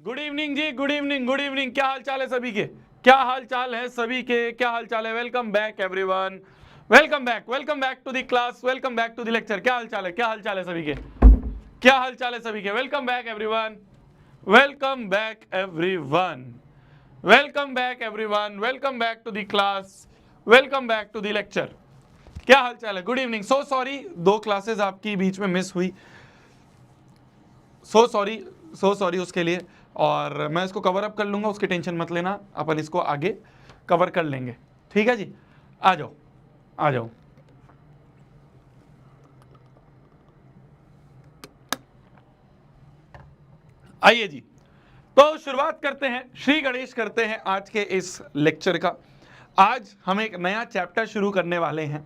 Good evening जी, good evening, good evening. क्या हाल चाल है सभी के? क्या हाल चाल है सभी के? क्या हाल चाल है? Welcome back everyone, welcome back to the class, welcome back to the lecture. क्या हाल चाल है? क्या हाल चाल है सभी के? क्या हाल चाल है सभी के? Welcome back everyone, welcome back everyone, welcome back everyone, welcome back to the class, welcome back to the lecture. क्या हाल चाल है? Good evening. So sorry, 2 classes आपकी बीच में मिस हुई। सो सॉरी उसके लिए, और मैं इसको कवर अप कर लूंगा, उसकी टेंशन मत लेना। अपन इसको आगे कवर कर लेंगे, ठीक है जी। आ जाओ, आ जाओ। आइए जी, तो शुरुआत करते हैं, श्री गणेश करते हैं आज के इस लेक्चर का। आज हम एक नया चैप्टर शुरू करने वाले हैं,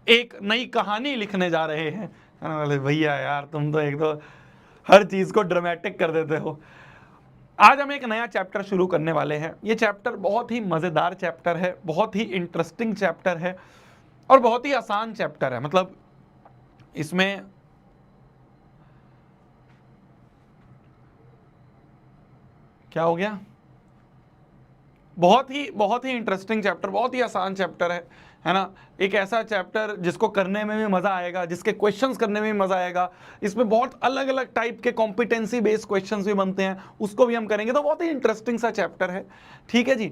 एक नई कहानी लिखने जा रहे हैं। बोले भैया यार, तुम तो एक तो हर चीज को ड्रामेटिक कर देते हो। आज हम एक नया चैप्टर शुरू करने वाले हैं। ये चैप्टर बहुत ही मजेदार चैप्टर है, बहुत ही इंटरेस्टिंग चैप्टर है और बहुत ही आसान चैप्टर है। मतलब इसमें क्या हो गया, बहुत ही इंटरेस्टिंग चैप्टर, बहुत ही आसान चैप्टर है ना। एक ऐसा चैप्टर जिसको करने में भी मजा आएगा, जिसके क्वेश्चंस करने में भी मजा आएगा। इसमें बहुत अलग अलग टाइप के कॉम्पिटेंसी बेस्ड क्वेश्चंस भी बनते हैं, उसको भी हम करेंगे। तो बहुत ही इंटरेस्टिंग सा चैप्टर है, ठीक है जी।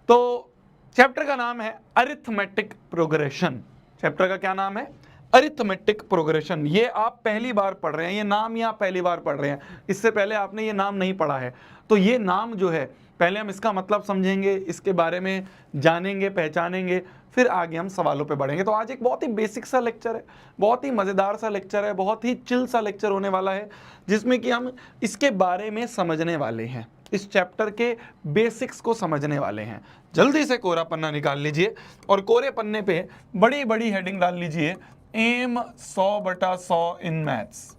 तो चैप्टर का नाम है अरिथमेटिक प्रोग्रेशन। चैप्टर का क्या नाम है? Arithmetic progression. ये आप पहली बार पढ़ रहे हैं, ये नाम ही आप पहली बार पढ़ रहे हैं, इससे पहले आपने ये नाम नहीं पढ़ा है। तो ये नाम जो है, पहले हम इसका मतलब समझेंगे, इसके बारे में जानेंगे, पहचानेंगे, फिर आगे हम सवालों पे बढ़ेंगे। तो आज एक बहुत ही बेसिक सा लेक्चर है, बहुत ही मज़ेदार सा लेक्चर है, बहुत ही चिल सा लेक्चर होने वाला है, जिसमें कि हम इसके बारे में समझने वाले हैं, इस चैप्टर के बेसिक्स को समझने वाले हैं। जल्दी से कोरा पन्ना निकाल लीजिए और कोरे पन्ने पे बड़ी बड़ी हेडिंग डाल लीजिए, एम 100/100 इन मैथ्स।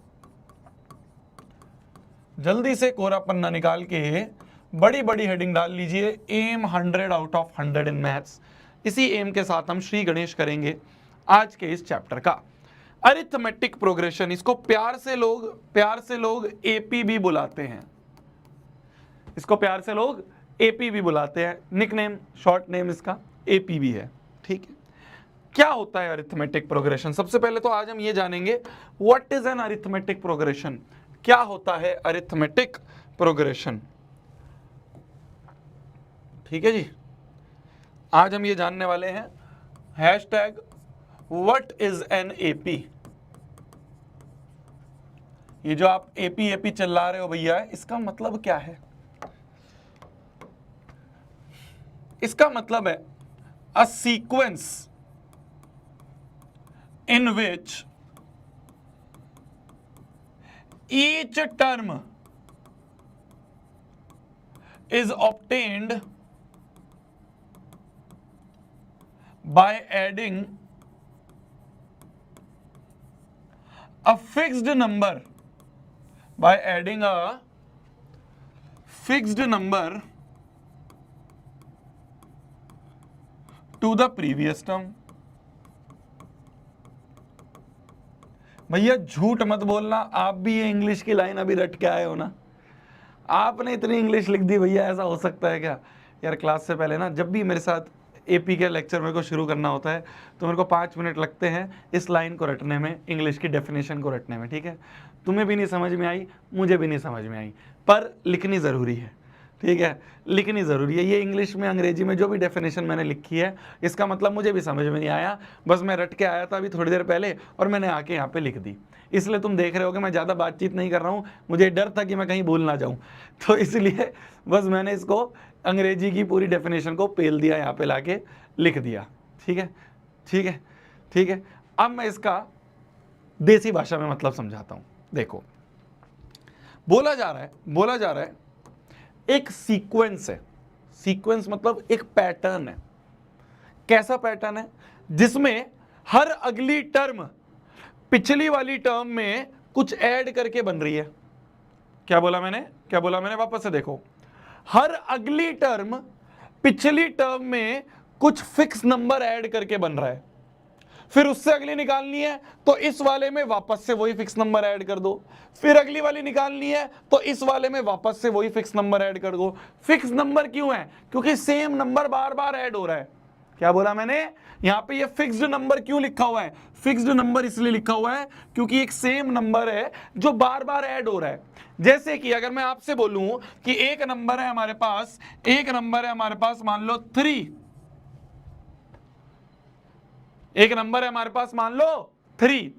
जल्दी से कोरा पन्ना निकाल के बड़ी बड़ी हेडिंग डाल लीजिए, एम 100/100 इन मैथ्स। इसी एम के साथ हम श्री गणेश करेंगे आज के इस चैप्टर का, अरिथमेटिक प्रोग्रेशन। इसको प्यार से लोग एपी भी बुलाते हैं, इसको प्यार से लोग एपी भी बुलाते हैं। निकनेम, शॉर्ट नेम इसका एपी भी है, ठीक है। क्या होता है अरिथमेटिक प्रोग्रेशन? सबसे पहले तो आज हम ये जानेंगे, what is an arithmetic progression. क्या होता है अरिथमेटिक प्रोग्रेशन, ठीक है जी। आज हम ये जानने वाले हैं, hashtag what is an AP. ये जो आप एपी एपी चिल्ला रहे हो भैया, इसका मतलब क्या है? इसका मतलब है a sequence in which each term is obtained by adding a fixed number to the previous term। भैया झूठ मत बोलना, आप भी ये इंग्लिश की लाइन अभी रट के आए हो ना? आपने इतनी इंग्लिश लिख दी भैया, ऐसा हो सकता है क्या? यार क्लास से पहले ना, जब भी मेरे साथ एपी के लेक्चर मेरे को शुरू करना होता है, तो मेरे को 5 मिनट लगते हैं इस लाइन को रटने में, इंग्लिश की डेफिनेशन को रटने में, ठीक है। तुम्हें भी नहीं समझ में आई, मुझे भी नहीं समझ में आई, पर लिखनी ज़रूरी है, ठीक है, लिखनी ज़रूरी है। ये इंग्लिश में, अंग्रेजी में जो भी डेफिनेशन मैंने लिखी है, इसका मतलब मुझे भी समझ में नहीं आया, बस मैं रट के आया था अभी थोड़ी देर पहले और मैंने आके यहाँ पे लिख दी। इसलिए तुम देख रहे हो कि मैं ज़्यादा बातचीत नहीं कर रहा हूँ, मुझे डर था कि मैं कहीं भूल ना जाऊँ, तो इसलिए बस मैंने इसको अंग्रेजी की पूरी डेफिनेशन को पेल दिया, यहाँ पे लाके लिख दिया, ठीक है, ठीक है, ठीक है। अब मैं इसका देसी भाषा में मतलब समझाता हूँ। देखो, बोला जा रहा है एक सीक्वेंस है। सीक्वेंस मतलब एक पैटर्न है। कैसा पैटर्न है? जिसमें हर अगली टर्म पिछली वाली टर्म में कुछ ऐड करके बन रही है। क्या बोला मैंने? वापस से देखो, हर अगली टर्म पिछली टर्म में कुछ फिक्स नंबर ऐड करके बन रहा है। फिर उससे अगली निकालनी है तो इस वाले में वापस से वही फिक्स नंबर ऐड कर दो, फिर अगली वाली निकालनी है तो इस वाले में वापस से वही फिक्स नंबर ऐड कर दो। फिक्स नंबर क्यों है? क्योंकि सेम नंबर बार बार ऐड हो रहा है। क्या बोला मैंने? यहां पे ये फिक्स्ड नंबर क्यों लिखा हुआ है? फिक्स्ड नंबर इसलिए लिखा हुआ है क्योंकि एक सेम नंबर है जो बार बार ऐड हो रहा है। जैसे कि अगर मैं आपसे बोलूं कि एक नंबर है हमारे पास, मान लो 3, एक नंबर है हमारे पास मान लो 3,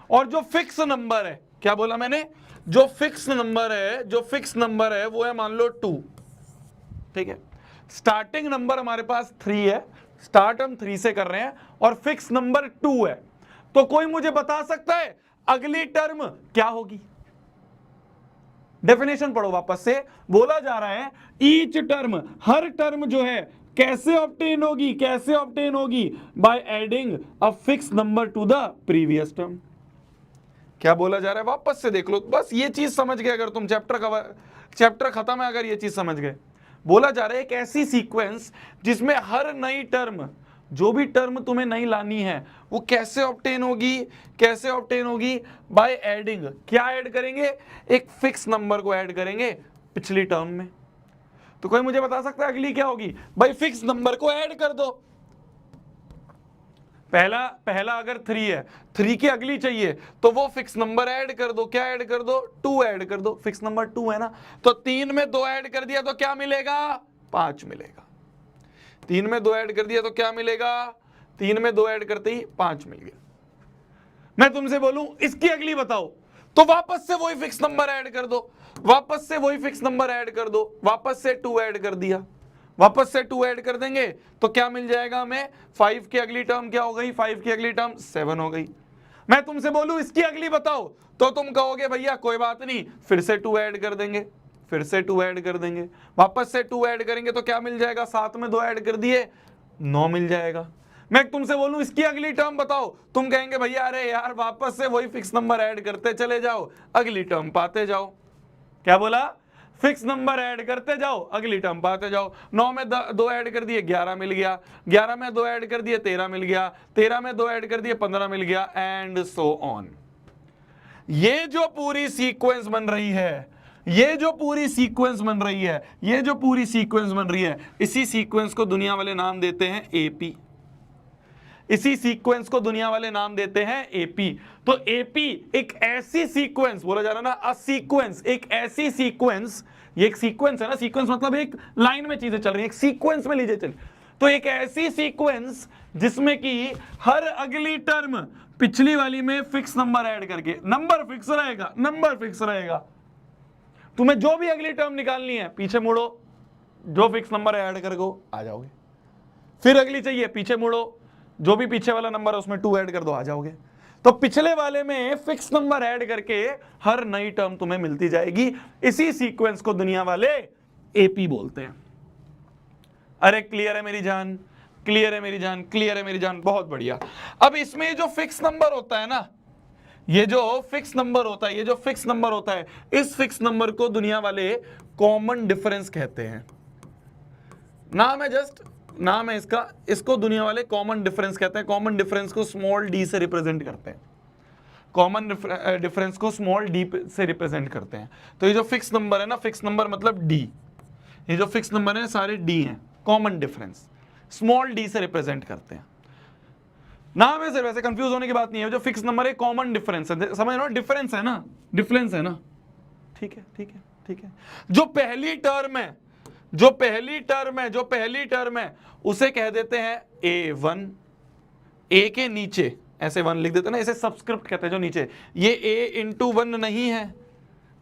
और जो फिक्स नंबर है, क्या बोला मैंने? जो फिक्स नंबर है वो है मान लो 2, ठीक है। स्टार्टिंग नंबर हमारे पास 3 है, स्टार्ट हम 3 से कर रहे हैं, और फिक्स नंबर 2 है। तो कोई मुझे बता सकता है अगली टर्म क्या होगी? डेफिनेशन पढ़ो वापस से। बोला जा रहा है ईच टर्म, हर टर्म जो है कैसे ऑब्टेन होगी? By adding a fix number two the previous term. क्या बोला जा रहा है? वापस से देख लो, बस ये चीज समझ गए अगर तुम चैप्टर खत्म है अगर ये चीज समझ गए। बोला जा रहा है एक ऐसी सीक्वेंस जिसमें हर नई टर्म, जो भी टर्म तुम्हें नई लानी है वो कैसे ऑब्टेन होगी? बाय एडिंग, क्या ऐड करेंगे? एक फिक्स नंबर को ऐड करेंगे पिछली टर्म में। तो कोई मुझे बता सकता है अगली क्या होगी? भाई फिक्स नंबर को ऐड कर दो। पहला अगर 3 है, 3 की अगली चाहिए तो वो फिक्स नंबर ऐड कर दो। क्या ऐड कर दो? 2 ऐड कर दो। फिक्स नंबर 2 है ना, तो 3 में 2 ऐड कर दिया तो क्या मिलेगा? 5 मिलेगा। 3 में 2 ऐड कर दिया तो क्या मिलेगा? 3 में 2 ऐड करते ही 5 मिल गया। मैं तुमसे बोलूं इसकी अगली बताओ, तो वापस से वही फिक्स नंबर ऐड कर दो, वापस से 2 ऐड कर दिया, वापस से 2 ऐड कर देंगे तो क्या मिल जाएगा हमें? 5 की अगली टर्म क्या हो गई? 5 की अगली टर्म 7 हो गई। मैं तुमसे बोलूं इसकी अगली बताओ, तो तुम कहोगे भैया कोई बात नहीं, फिर से 2 ऐड कर देंगे, वापस से 2 ऐड करेंगे तो क्या मिल जाएगा? 7 में 2 ऐड कर दिए 9 मिल जाएगा। मैं तुमसे बोलूं इसकी अगली टर्म बताओ, तुम कहेंगे भैया अरे यार वापस से वही फिक्स नंबर ऐड करते चले जाओ, अगली टर्म पाते जाओ। क्या बोला? फिक्स नंबर ऐड करते जाओ, अगली टर्म पाते जाओ। 9 में 2 ऐड कर दिए 11 मिल गया, 11 में 2 ऐड कर दिए 13 मिल गया, 13 में 2 ऐड कर दिए 15 मिल गया, एंड सो ऑन। ये जो पूरी सीक्वेंस बन रही है, इसी सीक्वेंस को दुनिया वाले नाम देते हैं एपी। तो एपी एक ऐसी सीक्वेंस, बोला जा रहा ना एक ऐसी सीक्वेंस, ये एक सीक्वेंस है ना, सीक्वेंस मतलब एक लाइन में चीजें चल रही है, एक सीक्वेंस में लीजिए चल, तो एक ऐसी सीक्वेंस जिसमें कि हर अगली टर्म पिछली वाली में फिक्स नंबर ऐड करके, नंबर फिक्स रहेगा, तुम्हें जो भी अगली टर्म निकालनी है पीछे मुड़ो, जो फिक्स नंबर ऐड करके आ जाओगे, फिर अगली चाहिए पीछे मुड़ो, जो भी पीछे वाला नंबर है उसमें 2 ऐड कर दो, आ जाओगे। तो पिछले वाले में फिक्स नंबर ऐड करके हर नई टर्म तुम्हें मिलती जाएगी। इसी सीक्वेंस को दुनिया वाले एपी बोलते हैं। अरे क्लियर है मेरी जान? बहुत बढ़िया। अब इसमें जो फिक्स नंबर होता है ना, ये जो फिक्स नंबर होता है, इस फिक्स नंबर को दुनिया वाले कॉमन डिफरेंस कहते हैं। नाम है इसका, इसको दुनिया वाले कॉमन डिफरेंस कहते हैं। कॉमन डिफरेंस को स्मॉल डी से रिप्रेजेंट करते हैं। तो ये जो फिक्स नंबर है ना, फिक्स नंबर मतलब डी, ये जो फिक्स नंबर है सारे डी हैं, कॉमन डिफरेंस स्मॉल डी से रिप्रेजेंट करते हैं। नाम है सिर्फ, वैसे कंफ्यूज होने की बात नहीं है। जो फिक्स नंबर है कॉमन डिफरेंस है, समझ रहे हो? डिफरेंस है ना, ठीक है। जो पहली टर्म है उसे कह देते हैं A1। ए के नीचे ऐसे 1 लिख देते हैं ना, इसे सबस्क्रिप्ट कहते हैं। जो नीचे ये A इंटू 1 नहीं है,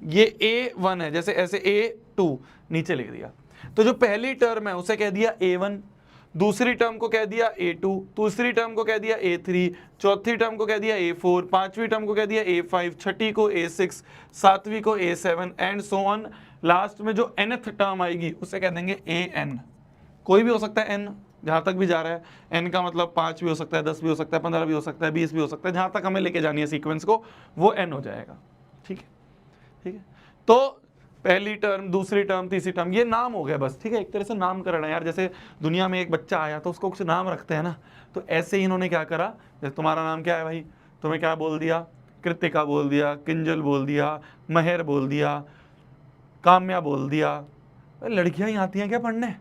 ये A1 है, जैसे ऐसे A2 नीचे लिख दिया। तो जो पहली टर्म है उसे कह दिया A1, दूसरी टर्म को कह दिया A2, तीसरी टर्म को कह दिया A3, चौथी टर्म को कह दिया A4, पांचवी टर्म को कह दिया A5, छठी को A6, सातवीं को A7 and so on. Last में जो nth टर्म आएगी उसे कह देंगे AN। कोई भी हो सकता है n, जहां तक भी जा रहा है। n का मतलब 5 भी हो सकता है, 10 भी हो सकता है, 15 भी हो सकता है, 20 भी हो सकता है, जहां तक हमें लेके जानी है सीक्वेंस को वो n हो जाएगा। ठीक है। तो पहली टर्म, दूसरी टर्म, तीसरी टर्म, ये नाम हो गया बस, ठीक है, एक तरह से नामकरण है यार। जैसे दुनिया में एक बच्चा आया तो उसको कुछ नाम रखते हैं ना, तो ऐसे ही इन्होंने क्या करा, जैसे तुम्हारा नाम क्या है भाई, तुम्हें क्या बोल दिया, कृतिका बोल दिया, किंजल बोल दिया, महर बोल दिया, काम्या बोल दिया। लड़कियां ही आती हैं क्या पढ़ने?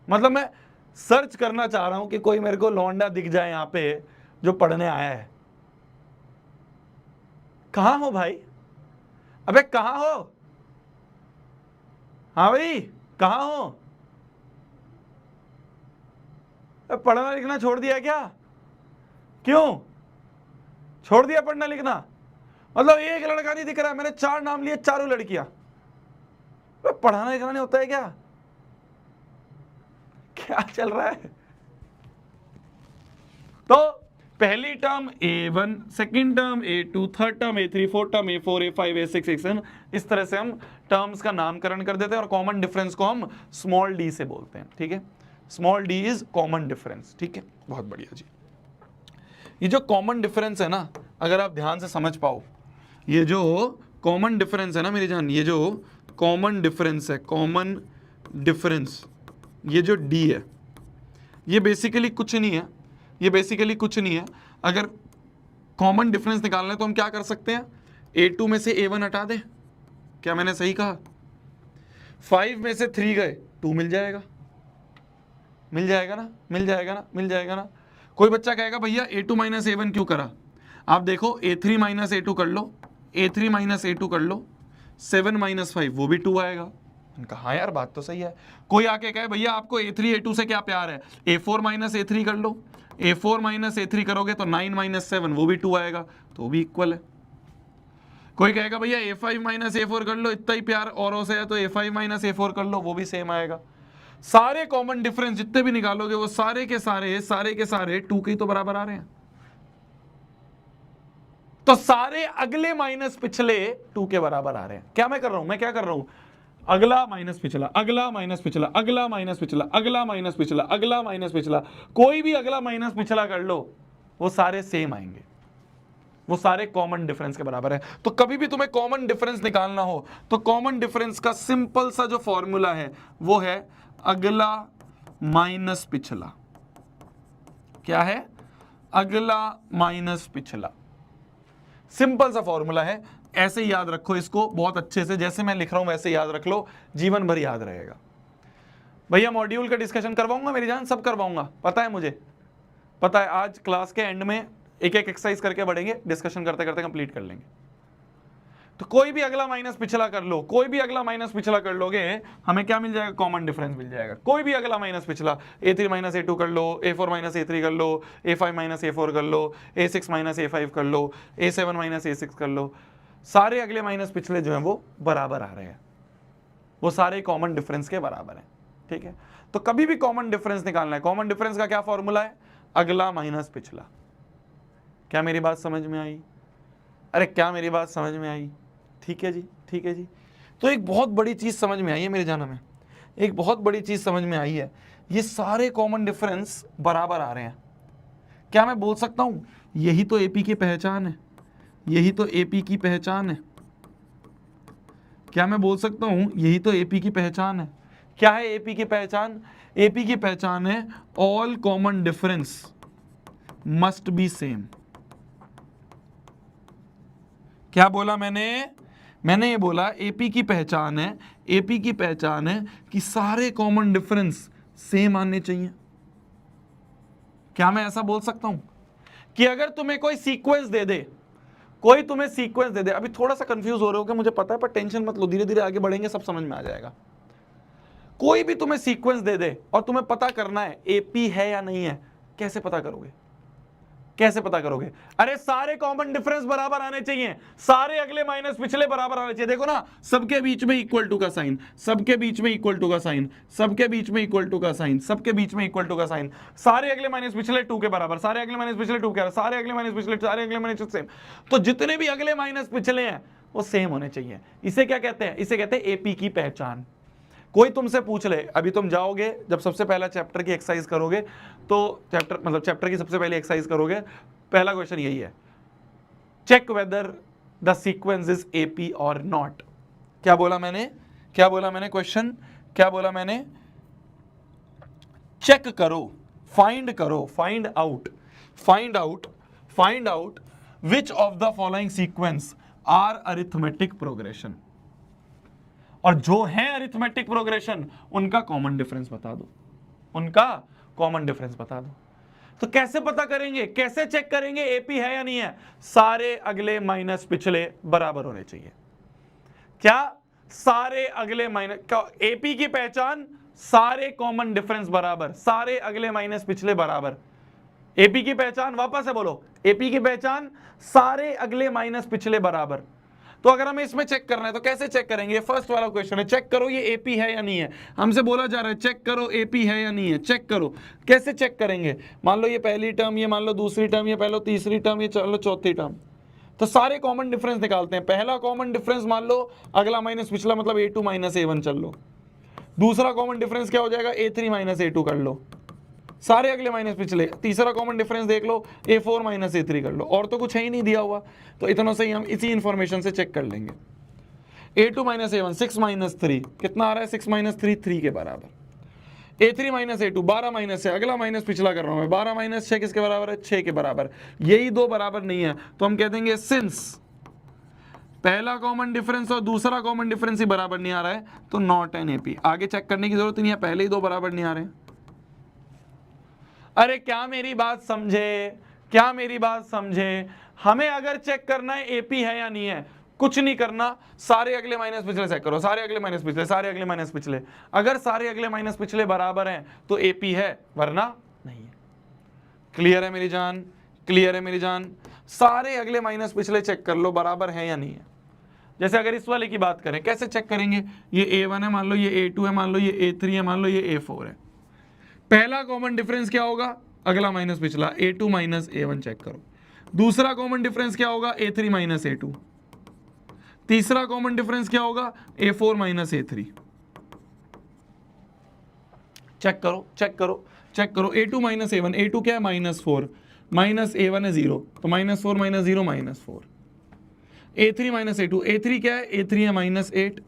मतलब मैं सर्च करना चाह रहा हूं कि कोई मेरे को लौंडा दिख जाए यहां पे जो पढ़ने आया है। कहां हो भाई? अबे कहां हो? हाँ भाई कहां हो? पढ़ना लिखना छोड़ दिया क्या? क्यों छोड़ दिया पढ़ना लिखना? मतलब एक लड़का नहीं दिख रहा है, मैंने 4 नाम लिए, चारों लड़कियां। पढ़ाना लिखना नहीं होता है क्या? क्या चल रहा है? तो पहली term A1, second term A2, third term A3, fourth term A4, A5, A6, A7, इस तरह से हम टर्म्स का नामकरण कर देते हैं और कॉमन डिफरेंस को हम स्मॉल डी से बोलते हैं, ठीक है। Small D is common difference, ठीक है, बहुत बढ़िया जी। ये जो कॉमन डिफरेंस है ना, अगर आप ध्यान से समझ पाओ, ये जो कॉमन डिफरेंस है ना मेरी जान, ये जो कॉमन डिफरेंस है, कॉमन डिफरेंस, ये जो डी है, ये बेसिकली कुछ नहीं है, ये बेसिकली कुछ नहीं है। अगर कॉमन डिफरेंस निकालना है तो हम क्या कर सकते हैं, A2 में से A1 हटा दें, क्या मैंने सही कहा? 5 में से 3 गए, 2 मिल जाएगा, मिल जाएगा ना, मिल जाएगा ना, मिल जाएगा ना। कोई बच्चा कहेगा भैया A2 माइनस A1 क्यों करा? आप देखो A3 माइनस A2 कर लो, A3 माइनस A2 कर लो, 7 माइनस 5 वो भी 2 आएगा। कहा हाँ यार बात तो सही है। कोई आके कहे भैया आपको A3 A2 से क्या प्यार है, A4 माइनस A3 कर लो, A4 माइनस A3 करोगे तो 9 माइनस 7 वो भी 2 आएगा, तो भी इक्वल है। कोई कहेगा भैया A5 माइनस A4 कर लो, इतना ही प्यार औरों से है तो A5 माइनस A4 कर लो, वो भी सेम आएगा। सारे कॉमन डिफरेंस जितने भी निकालोगे वो सारे के सारे 2 के ही तो बराबर आ रहे हैं। तो सारे अगले माइनस पिछले 2 के बराबर आ रहे हैं। क्या मैं कर रहा हूं, मैं क्या कर रहा हूं, अगला माइनस पिछला, अगला माइनस पिछला, अगला माइनस पिछला, अगला माइनस पिछला, अगला माइनस पिछला, कोई भी अगला माइनस पिछला कर लो वो सारे सेम आएंगे, वो सारे कॉमन डिफरेंस के बराबर है। तो कभी भी तुम्हें कॉमन डिफरेंस निकालना हो तो कॉमन डिफरेंस का सिंपल सा जो फॉर्मूला है वो है अगला माइनस पिछला। क्या है? अगला माइनस पिछला। सिंपल सा फॉर्मूला है, ऐसे ही याद रखो इसको बहुत अच्छे से, जैसे मैं लिख रहा हूं वैसे याद रख लो, जीवन भर याद रहेगा। भैया मॉड्यूल का डिस्कशन करवाऊंगा मेरी जान, सब करवाऊंगा, पता है मुझे, पता है। आज क्लास के एंड में एक एक एक्सरसाइज करके बढ़ेंगे, डिस्कशन करते करते कंप्लीट कर लेंगे। तो कोई भी अगला माइनस पिछला कर लो, कोई भी अगला माइनस पिछला कर लोगे, हमें क्या मिल जाएगा, कॉमन डिफरेंस मिल जाएगा। कोई भी अगला माइनस पिछला, A3 माइनस A2 कर लो, A4 माइनस A3 कर लो, A5 माइनस A4 कर लो, A6 माइनस A5 कर लो, A7 माइनस A6 कर लो, सारे अगले माइनस पिछले जो हैं वो बराबर आ रहे हैं, वो सारे कॉमन डिफरेंस के बराबर हैं, ठीक है। तो कभी भी कॉमन डिफरेंस निकालना है, कॉमन डिफरेंस का क्या फॉर्मूला है, अगला माइनस पिछला। क्या मेरी बात समझ में आई? अरे क्या मेरी बात समझ में आई? ठीक है जी, ठीक है जी। तो एक बहुत बड़ी चीज समझ में आई है मेरे जान में, एक बहुत बड़ी चीज समझ में आई है, ये सारे कॉमन डिफरेंस बराबर आ रहे हैं। क्या मैं बोल सकता हूं यही तो एपी की पहचान है, यही तो एपी की पहचान है? क्या मैं बोल सकता हूं यही तो एपी की पहचान है? क्या है एपी की पहचान? एपी की पहचान है all common difference must be same. क्या बोला मैंने? मैंने ये बोला एपी की पहचान है, एपी की पहचान है कि सारे कॉमन डिफरेंस सेम आने चाहिए। क्या मैं ऐसा बोल सकता हूं कि अगर तुम्हें कोई सीक्वेंस दे दे, कोई तुम्हें सीक्वेंस दे दे, अभी थोड़ा सा कंफ्यूज हो रहे हो कि मुझे पता है, पर टेंशन मत लो, धीरे धीरे आगे बढ़ेंगे सब समझ में आ जाएगा। कोई भी तुम्हें सीक्वेंस दे दे और तुम्हें पता करना है एपी है या नहीं है, कैसे पता करोगे? कैसे पता करोगे? अरे सारे कॉमन डिफरेंस बराबर आने चाहिए, सारे अगले माइनस पिछले बराबर आने चाहिए। देखो ना, सबके बीच में इक्वल टू का साइन, सबके बीच में इक्वल टू का साइन, सबके बीच में इक्वल टू का साइन, सबके बीच में इक्वल टू का साइन, सारे अगले माइनस पिछले 2 के बराबर, सारे अगले माइनस पिछले 2 के बराबर, सारे अगले माइनस पिछले, सारे अगले माइनस सेम। तो जितने भी अगले माइनस पिछले हैं वो सेम होने चाहिए। इसे क्या कहते हैं? इसे कहते हैं एपी की पहचान। कोई तुमसे पूछ ले, अभी तुम जाओगे जब सबसे पहला चैप्टर की एक्सरसाइज करोगे, तो चैप्टर की सबसे पहले एक्सरसाइज करोगे, पहला क्वेश्चन यही है, check whether the sequence is AP or not. क्या बोला मैंने, क्या बोला मैंने, क्वेश्चन क्या बोला मैंने, चेक करो, फाइंड करो, find out, find out, find out which of the following sequence are arithmetic progression, और जो है अरिथमेटिक प्रोग्रेशन उनका कॉमन डिफरेंस बता दो, उनका कॉमन डिफरेंस बता दो। तो कैसे पता करेंगे, कैसे चेक करेंगे एपी है या नहीं है? सारे अगले माइनस पिछले बराबर होने चाहिए। क्या सारे अगले माइनस, एपी की पहचान सारे कॉमन डिफरेंस बराबर, सारे अगले माइनस पिछले बराबर। एपी की पहचान वापस से बोलो, एपी की पहचान सारे अगले माइनस पिछले बराबर। तो अगर हमें इसमें चेक करना है तो कैसे चेक करेंगे? फर्स्ट वाला क्वेश्चन है, चेक करो ये एपी है या नहीं है। हमसे बोला जा रहा है चेक करो एपी है या नहीं है, चेक करो। कैसे चेक करेंगे? मान लो ये पहली टर्म, ये मान लो दूसरी टर्म, ये पहले तीसरी टर्म, ये चलो चौथी टर्म। तो सारे कॉमन डिफरेंस निकालते हैं। पहला कॉमन डिफरेंस मान लो अगला माइनस पिछला, मतलब a2 माइनस a1 चल लो। दूसरा कॉमन डिफरेंस क्या हो जाएगा? a3 माइनस a2 कर लो, सारे अगले माइनस पिछले। तीसरा कॉमन डिफरेंस देख लो, a4 माइनस a3 कर लो। और तो कुछ है ही नहीं दिया हुआ, तो इतना से ही हम इसी इंफॉर्मेशन से चेक कर लेंगे। a2 माइनस a1 6 माइनस 3 कितना आ रहा है? 6 माइनस 3 3 के बराबर। a3 माइनस a2 12 माइनस है, अगला माइनस पिछला कर रहा हूं मैं। 12 माइनस 6 किसके बराबर है? 6 के बराबर। यही दो बराबर नहीं है तो हम कह देंगे सिंस पहला कॉमन डिफरेंस और दूसरा कॉमन डिफरेंस ही बराबर नहीं आ रहा है तो नॉट एन एपी। आगे चेक करने की जरूरत नहीं है, पहले ही दो बराबर नहीं आ रहे। अरे क्या मेरी बात समझे, क्या मेरी बात समझे? हमें अगर चेक करना है एपी है या नहीं है, कुछ नहीं करना, सारे अगले माइनस पिछले चेक करो, सारे अगले माइनस पिछले, सारे अगले माइनस पिछले। अगर सारे अगले माइनस पिछले बराबर हैं तो एपी है, वरना नहीं है। क्लियर है मेरी जान, क्लियर है मेरी जान? सारे अगले माइनस पिछले चेक कर लो बराबर है या नहीं है। जैसे अगर इस वाले की बात करें, कैसे चेक करेंगे? ये a1 है, मान लो ये a2 है, मान लो ये a3 है, मान लो ये a4 है। पहला कॉमन डिफरेंस क्या होगा? अगला माइनस पिछला, a2 माइनस a1 चेक करो। दूसरा कॉमन डिफरेंस क्या होगा? a3 minus a2। तीसरा कॉमन डिफरेंस क्या होगा? a4 minus a3। चेक करो, चेक करो, चेक करो। a2 माइनस a1, a2 क्या है? -4, माइनस a1 है 0, तो -4 minus 0 -4। a3 minus a2, a3 क्या है? a3 है -8,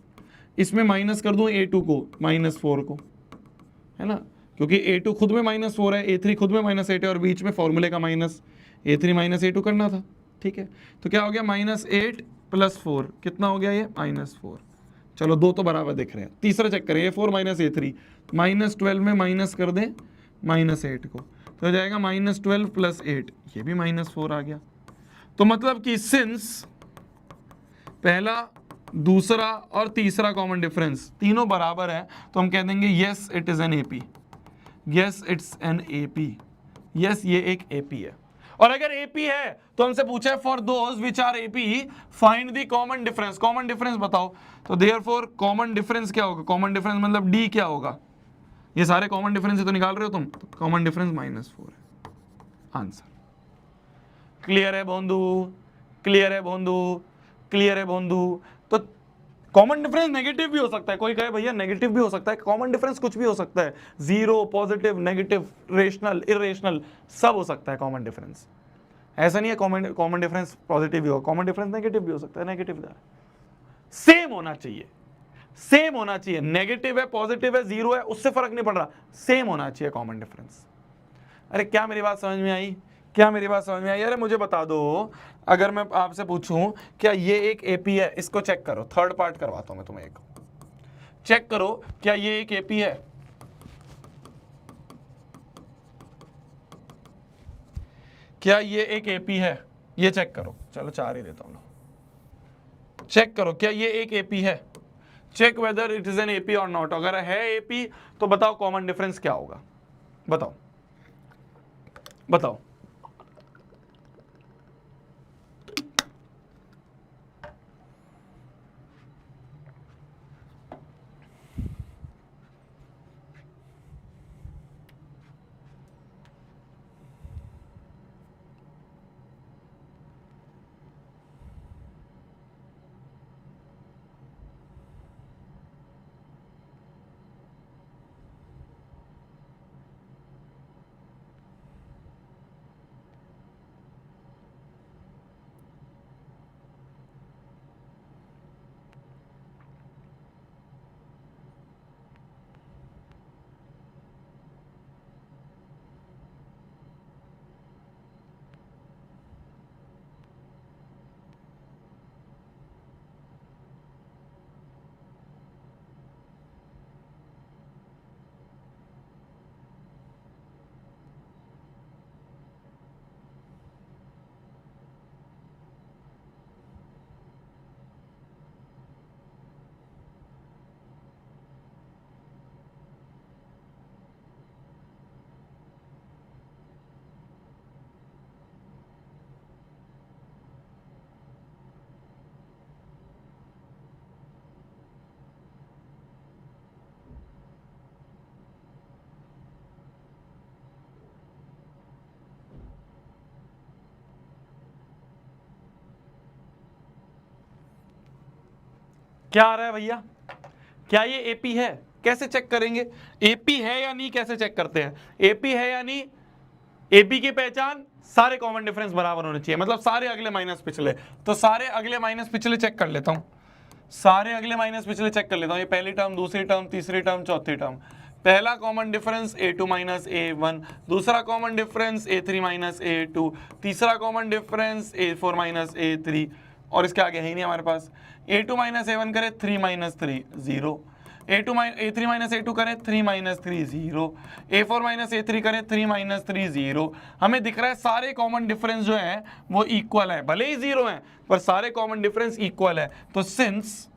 इसमें माइनस कर दूं a2 को, -4 को, है ना? क्योंकि a2 खुद में -4 है, a3 खुद में -8 है और बीच में फॉर्मूले का माइनस, a3 माइनस a2 करना था। ठीक है, तो क्या हो गया? -8 + 4 कितना हो गया? ये -4। चलो दो तो बराबर दिख रहे हैं। तीसरा चेक करें, a4 माइनस a3, -12 में माइनस कर दें -8 को, तो हो जाएगा -12 + 8, ये भी -4 आ गया। तो मतलब कि सिंस पहला, दूसरा और तीसरा कॉमन डिफरेंस तीनों बराबर है तो हम कह देंगे yes it is an AP, yes it's an AP, yes ये एक एपी है। और अगर एपी है तो हमसे पूछा है for those which are AP find the common difference, common difference बताओ। तो देयरफॉर कॉमन डिफरेंस क्या होगा? कॉमन डिफरेंस मतलब डी क्या होगा? ये सारे कॉमन डिफरेंस तो निकाल रहे हो तुम, तो कॉमन डिफरेंस -4 है आंसर। क्लियर है बंधु, क्लियर है बंधु, क्लियर है बंधु? तो कॉमन डिफरेंस नेगेटिव भी हो सकता है, कोई कहे भैया नेगेटिव भी हो सकता है, कॉमन डिफरेंस कुछ भी हो सकता है, zero, positive, negative, rational, irrational, सब हो सकता है कॉमन डिफरेंस। ऐसा नहीं है कॉमन डिफरेंस पॉजिटिव भी हो, कॉमन डिफरेंस नेगेटिव भी हो सकता है, नेगेटिव सेम होना चाहिए, सेम होना चाहिए। नेगेटिव है, पॉजिटिव है, जीरो है, उससे फर्क नहीं पड़ रहा, सेम होना चाहिए कॉमन डिफरेंस। अरे क्या मेरी बात समझ में आई? क्या मेरी बात समझ में आई? अरे मुझे बता दो, अगर मैं आपसे पूछूं क्या ये एक एपी है, इसको चेक करो, थर्ड पार्ट करवाता हूं मैं तुम्हें एक, चेक करो क्या ये एक एपी है, क्या ये एक एपी है, ये चेक करो। चलो 4 ही देता हूं, चेक करो क्या ये एक एपी है, check whether it is an AP or not. अगर है एपी तो बताओ कॉमन डिफरेंस क्या होगा, बताओ बताओ। क्या आ रहा है भैया, क्या ये एपी है? कैसे चेक करेंगे एपी है या नहीं? कैसे चेक करते हैं एपी है या नहीं? एपी की पहचान सारे कॉमन डिफरेंस बराबर होने चाहिए, मतलब सारे अगले माइनस पिछले। तो सारे अगले माइनस पिछले चेक कर लेता हूं, सारे अगले माइनस पिछले चेक कर लेता हूं। ये पहली टर्म, दूसरी टर्म, तीसरी टर्म, चौथी टर्म। पहला common difference a2 minus a1, दूसरा common difference a3 minus a2, तीसरा common difference a4 minus a3, और इसके आगे है ही नहीं हमारे पास। a2 माइनस a1 करे 3 माइनस 3 0, a3 माइनस a2 करें 3 माइनस 3 0, a4 माइनस a3 करें 3 माइनस 3 0। हमें दिख रहा है सारे कॉमन डिफरेंस जो है वो इक्वल है, भले ही जीरो है पर सारे कॉमन डिफरेंस इक्वल है। तो since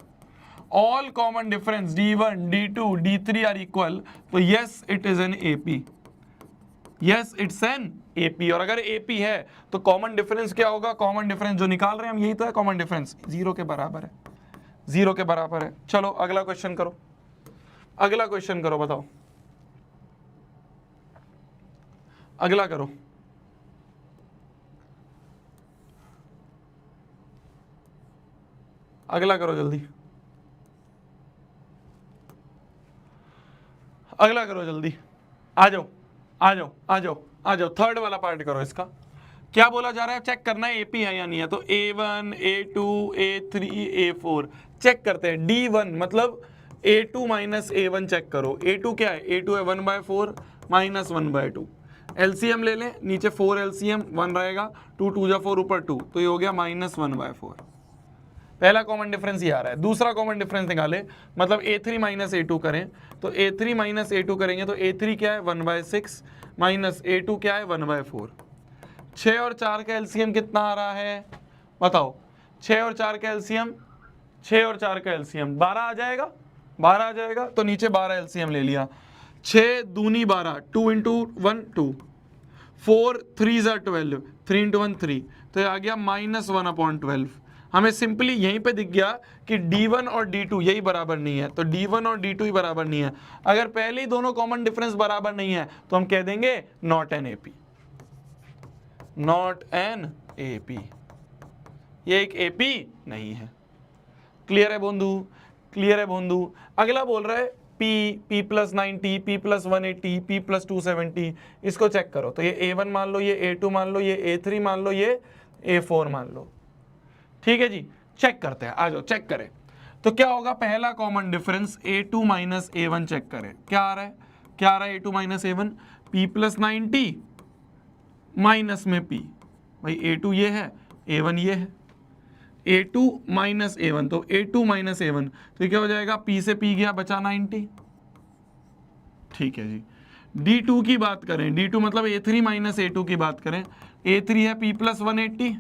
all common difference d1 d2 d3 are equal, तो yes it is an AP, yes it's an AP. और अगर एपी है तो कॉमन डिफरेंस क्या होगा? कॉमन डिफरेंस जो निकाल रहे हैं हम, यही तो है कॉमन डिफरेंस, जीरो के बराबर है, जीरो के बराबर है। चलो अगला क्वेश्चन करो, अगला क्वेश्चन करो, बताओ अगला करो। अगला करो जल्दी, अगला करो जल्दी, आ जाओ आ जाओ आ जाओ आ जाओ। थर्ड वाला पार्ट करो इसका। क्या बोला जा रहा है? चेक करना है एपी है या नहीं है। तो a1 a2 a3 a4 check करते हैं। d1 मतलब a2 माइनस a1 चेक करो। a2 क्या है? a2 है 1/4 माइनस 1/2। एलसीएम ले लें, नीचे 4 एलसीएम 1 रहेगा, 2 2 जा 4 ऊपर 2, तो ये हो गया माइनस 1/4। पहला कॉमन डिफरेंस ये आ रहा है। दूसरा कॉमन डिफरेंस निकाले, मतलब a3 माइनस a2 करें, तो a3 माइनस a2 करेंगे तो a3 क्या है 1/6 माइनस a2 क्या है 1/4। 6 और 4 का एलसीएम कितना आ रहा है बताओ? 6 और 4 का एलसीएम, 6 और 4 का एलसीएम 12 आ जाएगा, 12 आ जाएगा, तो नीचे 12 एलसीएम ले लिया। 6 दूनी 12, 2 इंटू 1 2, 4 3 ज़ा 12, 3 इंटू 1 3, तो ये आ गया माइनस 1/12। हमें सिंपली यहीं पे दिख गया कि d1 और d2 यही बराबर नहीं है, तो d1 और d2 ही बराबर नहीं है। अगर पहले ही दोनों कॉमन डिफरेंस बराबर नहीं है तो हम कह देंगे not an AP, not an AP, ये एक एपी नहीं है। क्लियर है बंधु? क्लियर है बंधु? अगला बोल रहा है p plus 90, p plus 180, p plus 270, इसको चेक करो। तो ये a1 मान लो, ये a2 मान लो, ये a3 मान लो, ये a4 मान लो। ठीक है जी, चेक करते हैं, आ जाओ चेक करें। तो क्या होगा? पहला common difference a2 minus a1 check करें, क्या आ रहा है? क्या आ रहा है a2 minus a1? p plus 90 minus में p, भाई a2 ये है, a1 ये है, a2 माइनस a1, तो a2 माइनस a1, तो क्या हो जाएगा? p से p गया, बचा 90। ठीक है जी। d2 की बात करें, d2 मतलब a3 माइनस a2 की बात करें, a3 है p प्लस 180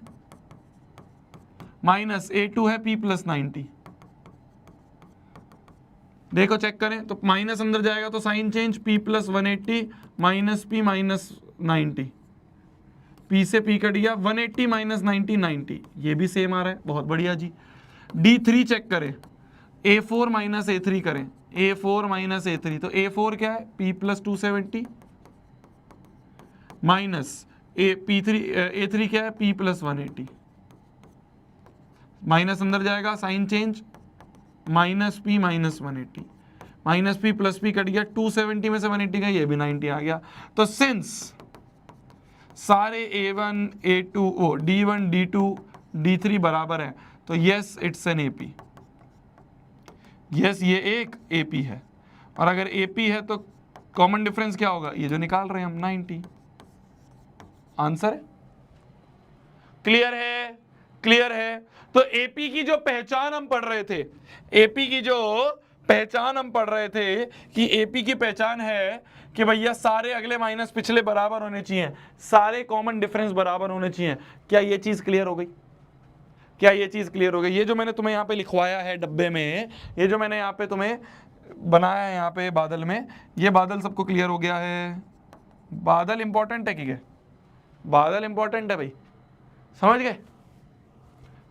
माइनस a2 है p प्लस 90। देखो चेक करें तो माइनस अंदर जाएगा तो sign change, p plus 180 minus p minus 90, p से p कट गया, 180 माइनस 90 90, ये भी सेम आ रहा है, बहुत बढ़िया जी। d3 चेक करें, a4 माइनस a3 करें, a4 माइनस a3, तो a4 क्या है? p प्लस 270 माइनस a3 क्या है? p प्लस 180, माइनस अंदर जाएगा, sign change, minus p minus 180, minus p plus p cut गया, 270 में से 180 का ये भी 90 आ गया। तो सिंस सारे a1 a2 d1 d2 d3 बराबर है, तो yes it's an AP, yes ये एक एपी है। और अगर एपी है तो कॉमन डिफरेंस क्या होगा? ये जो निकाल रहे हैं हम 90, आंसर है। क्लियर है? क्लियर है? तो एपी की जो पहचान हम पढ़ रहे थे, एपी की जो पहचान हम पढ़ रहे थे कि एपी की पहचान है कि भैया सारे अगले माइनस पिछले बराबर होने चाहिए, सारे कॉमन डिफरेंस बराबर होने चाहिए। क्या ये चीज क्लियर हो गई? क्या ये चीज क्लियर हो गई? ये जो मैंने तुम्हें यहाँ पे लिखवाया है डब्बे में, ये जो मैंने यहाँ पे तुम्हें बनाया है यहाँ पे बादल में, ये बादल सबको क्लियर हो गया है? बादल इंपॉर्टेंट है क्या? बादल इंपॉर्टेंट है भाई, समझ गए?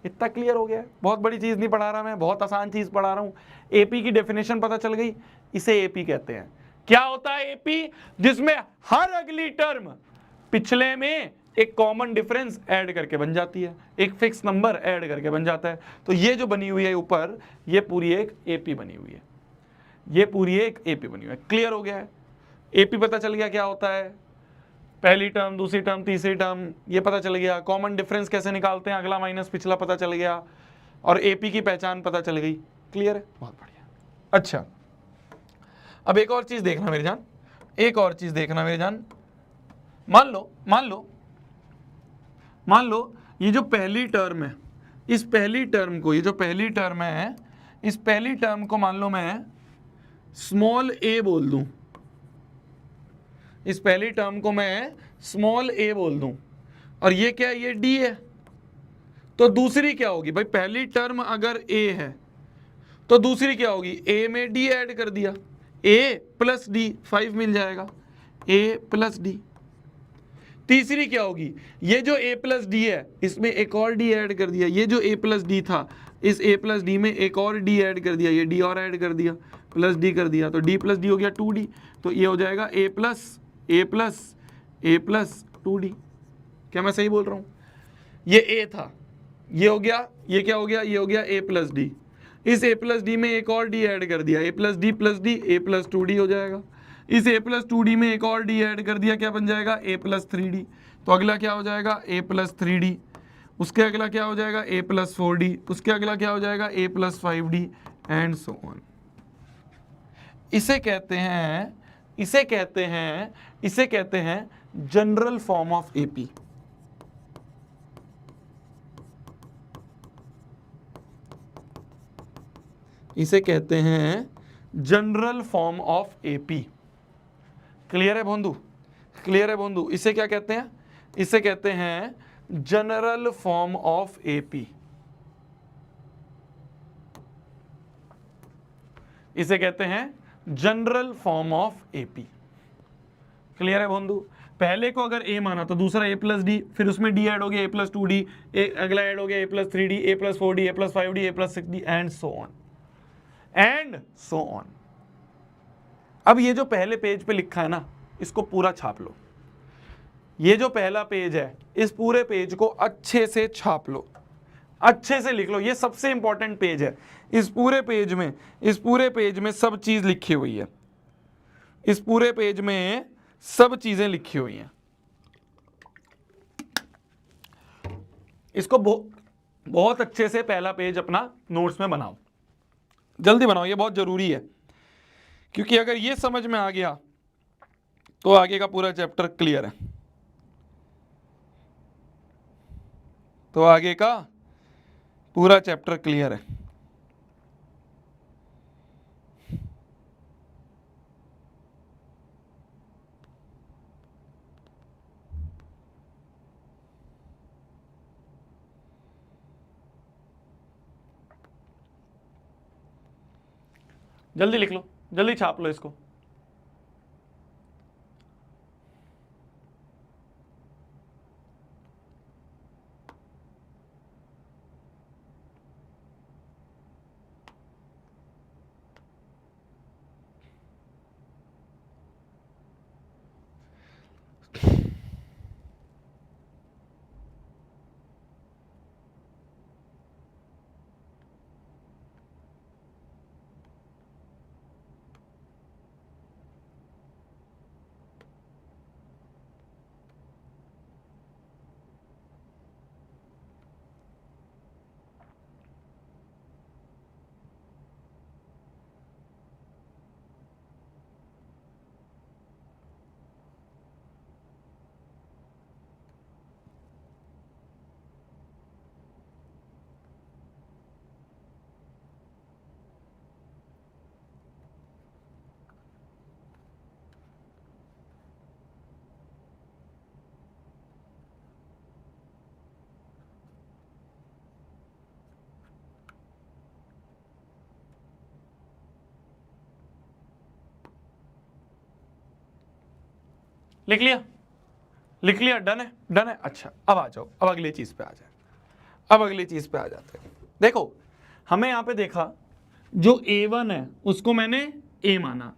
इतना क्लियर हो गया है, बहुत बड़ी चीज नहीं पढ़ा रहा मैं, बहुत आसान चीज पढ़ा रहा हूं। एपी की डेफिनेशन पता चल गई, इसे एपी कहते हैं। क्या होता है एपी? जिसमें हर अगली टर्म पिछले में एक कॉमन डिफरेंस ऐड करके बन जाती है, एक फिक्स नंबर ऐड करके बन जाता है। तो ये जो बनी हुई है ऊपर, ये पूरी एक एपी बनी हुई है, ये पूरी एक एपी बनी हुई है। क्लियर हो गया है? एपी पता चल गया क्या होता है, पहली टर्म, दूसरी टर्म, तीसरी टर्म, ये पता चल गया। कॉमन डिफरेंस कैसे निकालते हैं, अगला माइनस पिछला पता चल गया, और एपी की पहचान पता चल गई। क्लियर है? बहुत बढ़िया। अच्छा, अब एक और चीज देखना मेरे जान, एक और चीज देखना मेरे जान। मान लो ये जो पहली टर्म है, इस पहली टर्म को, ये जो पहली टर्म है, इस पहली टर्म को मान लो मैं स्मॉल ए बोल दूं, इस पहली टर्म को मैं स्मॉल ए बोल दूं, और ये क्या है, ये डी है। तो दूसरी क्या होगी भाई, पहली टर्म अगर ए है तो दूसरी क्या होगी, ए में डी ऐड कर दिया, ए प्लस डी, 5 मिल जाएगा, ए प्लस डी। तीसरी क्या होगी, ये जो a प्लस डी है इसमें एक और d ऐड कर दिया, ये जो a प्लस डी था इस a प्लस डी में एक और d ऐड कर दिया, ये d और ऐड कर दिया, प्लस d कर दिया, तो d प्लस डी हो गया 2d। तो ये हो जाएगा a प्लस 2d। क्या मैं सही बोल रहा हूँ? ये a था, ये हो गया, ये क्या हो गया, ये हो गया a प्लस डी। इस a प्लस डी में एक और d ऐड कर दिया, a plus D a plus 2d हो जाएगा। इस a प्लस 2d में एक और d ऐड कर दिया, क्या बन जाएगा, a प्लस 3d। तो अगला क्या हो जाएगा, a प्लस 3d। उसके अगला क्या हो जाएगा, a प्लस 4d। उसके अगला क्या हो जाएगा, a plus 5d and so on. इसे कहते हैं जनरल फॉर्म ऑफ एपी। इसे कहते हैं general form of AP. Clear है बंधु? क्लियर है बंधु? इसे क्या कहते हैं, इसे कहते हैं जनरल फॉर्म ऑफ एपी। इसे कहते हैं general form of AP. Clear है बंधु? पहले को अगर a माना तो दूसरा a प्लस डी, फिर उसमें d ऐड हो गया a प्लस 2d, अगला ऐड हो गया a plus 3d, a plus 4d, a plus 5d, a plus 6d and so on. अब ये जो पहले पेज पे लिखा है ना, इसको पूरा छाप लो। ये जो पहला पेज है, इस पूरे पेज को अच्छे से छाप लो, अच्छे से लिख लो। ये सबसे इंपॉर्टेंट पेज है। इस पूरे पेज में सब चीज लिखी हुई है, इस पूरे पेज में सब चीजें लिखी हुई हैं। इसको बहुत अच्छे से पहला पेज अपना नोट्स में बनाओ, जल्दी बनाओ, ये बहुत जरूरी है, क्योंकि अगर ये समझ में आ गया तो आगे का पूरा चैप्टर क्लियर है। तो आगे का पूरा चैप्टर क्लियर है। जल्दी लिख लो, जल्दी छाप लो इसको। लिख लिया, लिख लिया, डन है, डन है। अच्छा, अब आ जाओ, अब अगली चीज पे आ जाए, अब अगली चीज पे आ जाते हैं। देखो, हमें यहां पे देखा जो A1 है उसको मैंने A माना,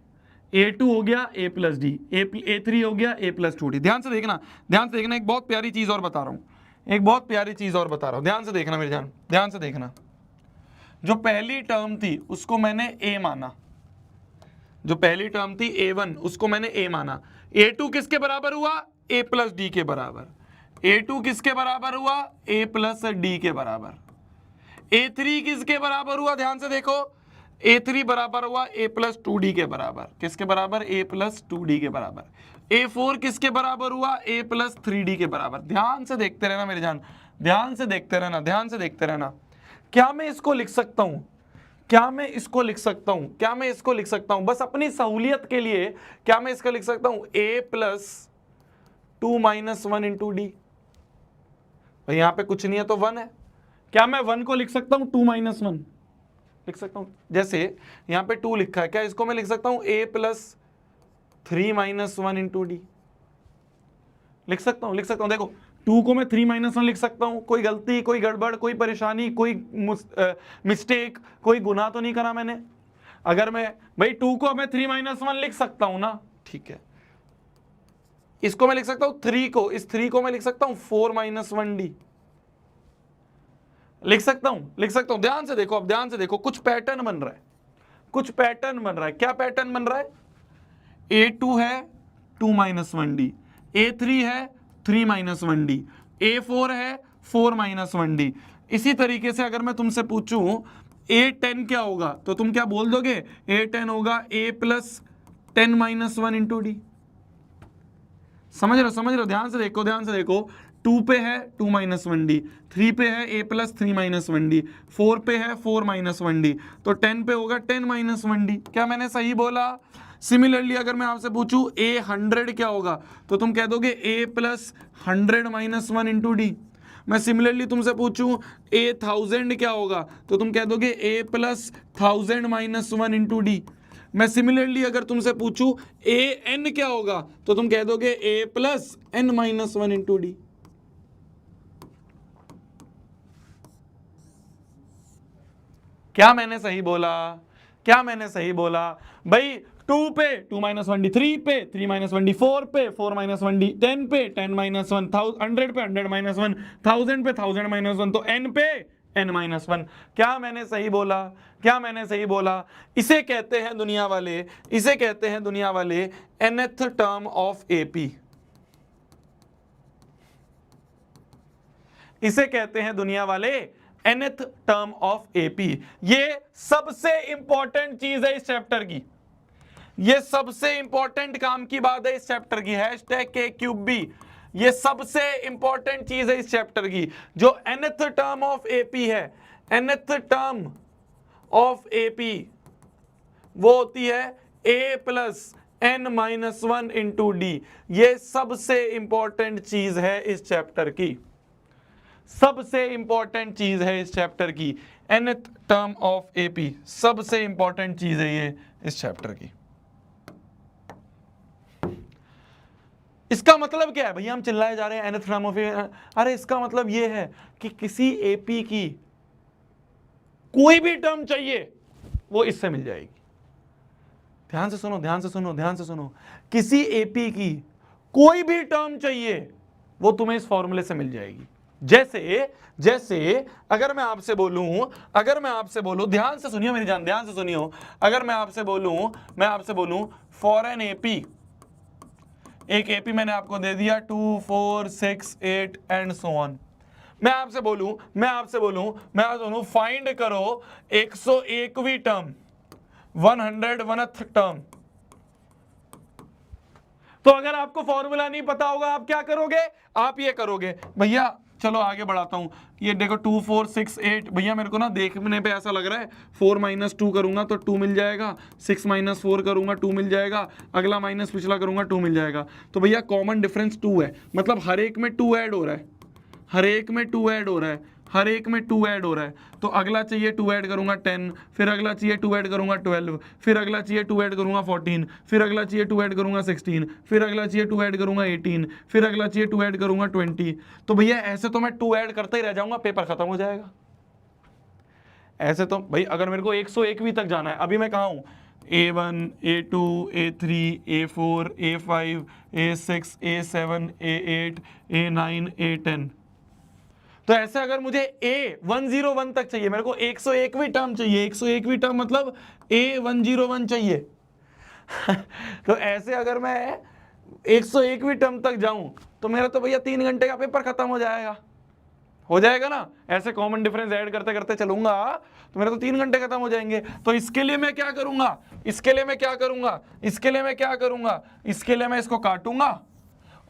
A2 हो गया A प्लस डी, A3 हो गया A प्लस 2D। ध्यान से देखना, ध्यान से देखना, एक बहुत प्यारी चीज और बता रहा हूं, एक बहुत प्यारी चीज और बता रहा हूं, ध्यान से देखना मेरी जान, ध्यान से देखना। जो पहली टर्म थी उसको मैंने A माना, जो पहली टर्म थी A1 उसको मैंने A माना। A2 किसके बराबर हुआ? A प्लस डी के बराबर। A2 किसके बराबर हुआ? A प्लस डी के बराबर। A3 किसके बराबर हुआ? ध्यान से देखो, A3 बराबर हुआ A प्लस 2D के बराबर। किसके बराबर? A प्लस 2D के बराबर। A4 किसके बराबर हुआ? A प्लस 3D के बराबर। ध्यान से देखते रहना मेरी जान, ध्यान से देखते रहना, ध्यान से देखते रहना। क्या मैं इसको लिख सकता हूं? क्या मैं इसको लिख सकता हूं? क्या मैं इसको लिख सकता हूं? बस अपनी सहूलियत के लिए क्या मैं इसका लिख सकता हूं? A plus 2 minus 1 into D. भाई यहां पे कुछ नहीं है तो 1 है। क्या मैं 1 को लिख सकता हूं 2 माइनस 1? लिख सकता हूं। जैसे यहां पे 2 लिखा है, क्या इसको मैं लिख सकता हूं A plus 3 minus 1 into D? लिख सकता हूं, लिख सकता हूं। देखो 2 को मैं 3 माइनस 1 लिख सकता हूं। कोई गलती, कोई गड़बड़, कोई परेशानी, कोई मिस्टेक, कोई गुनाह तो नहीं करा मैंने? अगर मैं भाई 2 को मैं 3 माइनस 1 लिख सकता हूं ना, ठीक है। इसको मैं लिख सकता हूं 3 को, इस 3 को मैं लिख सकता हूं 4 माइनस 1 डी। लिख सकता हूं, लिख सकता हूं। ध्यान से देखो, अब ध्यान से देखो, कुछ पैटर्न बन रहा है, कुछ पैटर्न बन रहा है। क्या पैटर्न बन रहा है? A2 है 2 माइनस 1 डी, A3 है 3 माइनस 1 डी, A4 है 4 माइनस 1 डी। इसी तरीके से अगर मैं तुमसे पूछूं A10 क्या होगा, तो तुम क्या बोल दोगे? A10 होगा A plus 10 minus 1 into D. समझ रहे हो, समझ रहे हो? ध्यान से देखो, ध्यान से देखो। 2 पे है 2 माइनस 1 डी, 3 पे है A प्लस 3 माइनस 1 डी, 4 पे है 4 माइनस 1 डी, तो 10 पे होगा 10 माइनस 1 डी। क्या मैंने सही बोला? सिमिलरली अगर मैं आपसे पूछूं A 100 क्या होगा, तो तुम कह दोगे A plus 100 minus 1 into D. मैं सिमिलरली तुमसे पूछूं A 1000 क्या होगा, तो तुम कह दोगे A plus 1000 minus 1 into D. मैं सिमिलरली अगर तुमसे पूछूं A n क्या होगा, तो तुम कह दोगे A plus n minus 1 into D. क्या मैंने सही बोला? क्या मैंने सही बोला? भाई 2 पे 2 माइनस 1 डी, 3 पे 3 माइनस 1 डी, 4 पे 4 माइनस 1 डी, 10 पे 10 माइनस 1, 100 पे 100 माइनस 1, 1000 पे 1000 माइनस 1, तो n पे n माइनस 1। क्या मैंने सही बोला? क्या मैंने सही बोला? इसे कहते हैं दुनिया वाले, इसे कहते हैं दुनिया वाले nth टर्म ऑफ AP। इसे कहते हैं दुनिया वाले nth टर्म ऑफ AP। ये सबसे इंपॉर्टेंट चीज है इस चैप्टर की, ये सबसे इंपॉर्टेंट काम की बात है इस चैप्टर की। #K3B, ये सबसे इंपॉर्टेंट चीज है इस चैप्टर की। जो nth टर्म ऑफ AP है, nth टर्म ऑफ AP वो होती है A plus n minus 1 into D. ये सबसे इंपॉर्टेंट चीज है इस चैप्टर की, सबसे इंपॉर्टेंट चीज है इस चैप्टर की। nth टर्म ऑफ AP सबसे इंपॉर्टेंट चीज है ये इस चैप्टर की। इसका मतलब क्या है भैया? हम चिल्लाए जा रहे हैं nth टर्म ऑफ AP। अरे इसका मतलब ये है कि किसी AP की कोई भी टर्म चाहिए वो इससे मिल जाएगी। ध्यान से सुनो, ध्यान से सुनो, ध्यान से सुनो। किसी AP की कोई भी टर्म चाहिए वो तुम्हें इस फॉर्मूले से मिल जाएगी। जैसे जैसे अगर मैं आपसे बोलूं, अगर मैं आपसे बोलूं, ध्यान से सुनियो मेरी जान, ध्यान से सुनियो। अगर मैं आपसे बोलूं फॉर एन AP, एक AP मैंने आपको दे दिया 2 4 6 8 एंड सो ऑन। मैं आपसे बोलूं फाइंड करो 101वीं टर्म, 101th टर्म। तो अगर आपको फॉर्मूला नहीं पता होगा आप क्या करोगे? आप ये करोगे भैया, चलो आगे बढ़ाता हूं। ये देखो 2 4 6 8, भैया मेरे को ना देखने पे ऐसा लग रहा है 4 माइनस 2 करूंगा तो 2 मिल जाएगा, 6 माइनस 4 करूंगा 2 मिल जाएगा, अगला माइनस पिछला करूंगा 2 मिल जाएगा। तो भैया कॉमन डिफरेंस 2 है, मतलब हर एक में 2 ऐड हो रहा है, हर एक में 2 ऐड हो रहा है, हर एक में 2 ऐड हो रहा है। तो अगला चाहिए 2 ऐड करूंगा 10, फिर अगला चाहिए 2 ऐड करूंगा 12, फिर अगला चाहिए 2 ऐड करूंगा 14, फिर अगला चाहिए 2 ऐड करूंगा 16, फिर अगला चाहिए 2 ऐड करूंगा 18, फिर अगला चाहिए 2 ऐड करूंगा 20। तो भैया ऐसे तो मैं 2 ऐड करते ही रह जाऊंगा, पेपर खत्म हो जाएगा। ऐसे तो भाई अगर मेरे को 101वीं तक जाना है, अभी मैं कहाँ हूँ? A1, A2, A3, A4, A5, A6, A7, A8, A9, A10। तो ऐसे अगर मुझे A101 तक चाहिए, मेरे को 101वीं टर्म चाहिए, 101वीं टर्म मतलब A101 चाहिए। तो ऐसे अगर मैं 101वीं टर्म तक जाऊं तो मेरा तो भैया 3 घंटे का पेपर खत्म हो जाएगा ना। ऐसे कॉमन डिफरेंस ऐड करते करते चलूंगा तो मेरे तो 3 घंटे खत्म हो जाएंगे। तो इसके लिए मैं क्या करूंगा, इसके लिए मैं क्या करूंगा, इसके लिए मैं क्या करूंगा, इसके लिए मैं इसको काटूंगा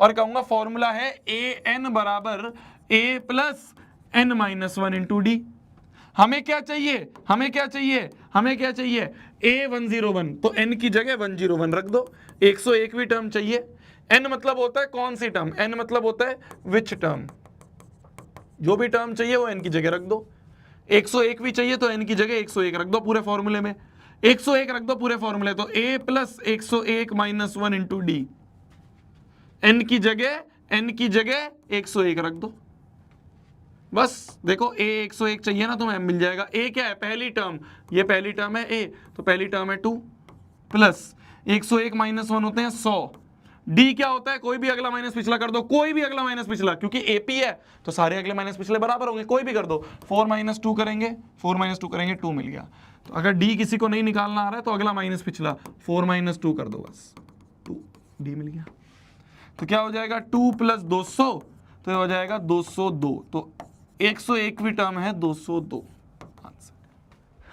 और कहूंगा फॉर्मूला है ए एन बराबर a plus n minus one into d. हमें क्या चाहिए, हमें क्या चाहिए, हमें क्या चाहिए, A101, तो n की जगह 101 रख दो। 101वीं टर्म चाहिए। n मतलब होता है कौन सी टर्म, n मतलब होता है विच टर्म। जो भी टर्म चाहिए वो n की जगह रख दो। 101वीं चाहिए तो n की जगह 101 रख दो पूरे फॉर्मूले में, 101 रख दो पूरे फॉर्मूले। तो a plus 101 minus one into D, n की जगह 101 रख दो। बस देखो a 101 चाहिए ना, तो m मिल जाएगा। a क्या है, पहली टर्म, ये पहली टर्म है a, तो पहली टर्म है 2 प्लस 101 माइनस 1 होते हैं 100। d क्या होता है, कोई भी अगला माइनस पिछला कर दो, कोई भी अगला माइनस पिछला, क्योंकि AP है तो सारे अगले माइनस पिछले बराबर होंगे, कोई भी कर दो। 4 माइनस 2 करेंगे, 4 माइनस 2 करेंगे, 2 मिल गया। तो अगर d किसी को नहीं निकालना आ रहा है तो अगला माइनस पिछला 4 माइनस 2 कर दो, बस 2, d मिल गया। तो क्या हो जाएगा 2 प्लस 200, तो ये हो जाएगा 202। तो 101वीं टर्म है 202। आंसर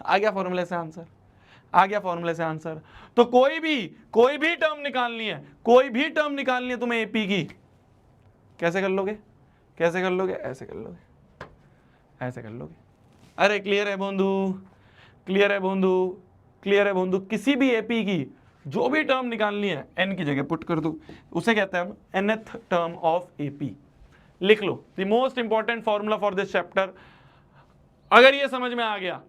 आ गया फॉर्मूले से, आंसर आ गया फॉर्मूले से आंसर। तो कोई भी टर्म निकालनी है, कोई भी टर्म निकालनी है तुम्हें एपी की, कैसे कर लोगे, कैसे कर लोगे, ऐसे कर लोगे, ऐसे कर लोगे। अरे क्लियर है बंधु, क्लियर है बंधु, क्लियर है बंधु। किसी भी एपी की जो भी टर्म निकालनी है एन की जगह पुट कर दो, उसे कहते हैं हम nth टर्म ऑफ एपी। लिख लो the most important formula for this chapter. अगर ये समझ में आ गया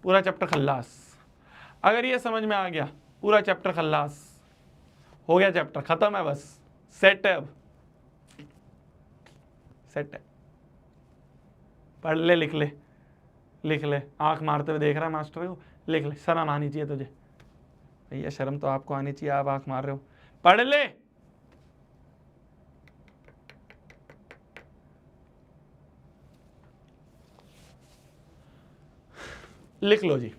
पूरा चैप्टर खल्लास, अगर ये समझ में आ गया पूरा चैप्टर खल्लास हो गया, चैप्टर खत्म है, बस सेट है, अब सेट है। पढ़ ले, लिख ले, लिख ले, आंख मारते हुए देख रहा है मास्टर को, लिख ले, शर्म आनी चाहिए तुझे भैया, शर्म तो आपको आनी चाहिए, आप आंख मार रहे हो, पढ़ ले। लिख लो जी,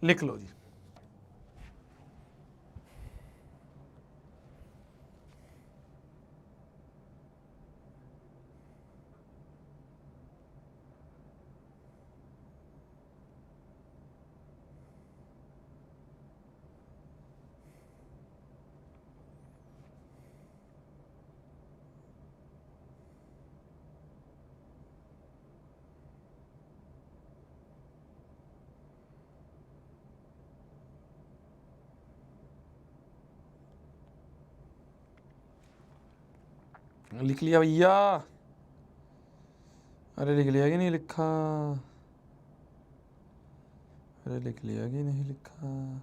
लिख लो जी। लिख लिया भैया, अरे लिख लिया कि नहीं लिखा, अरे लिख लिया कि नहीं लिखा।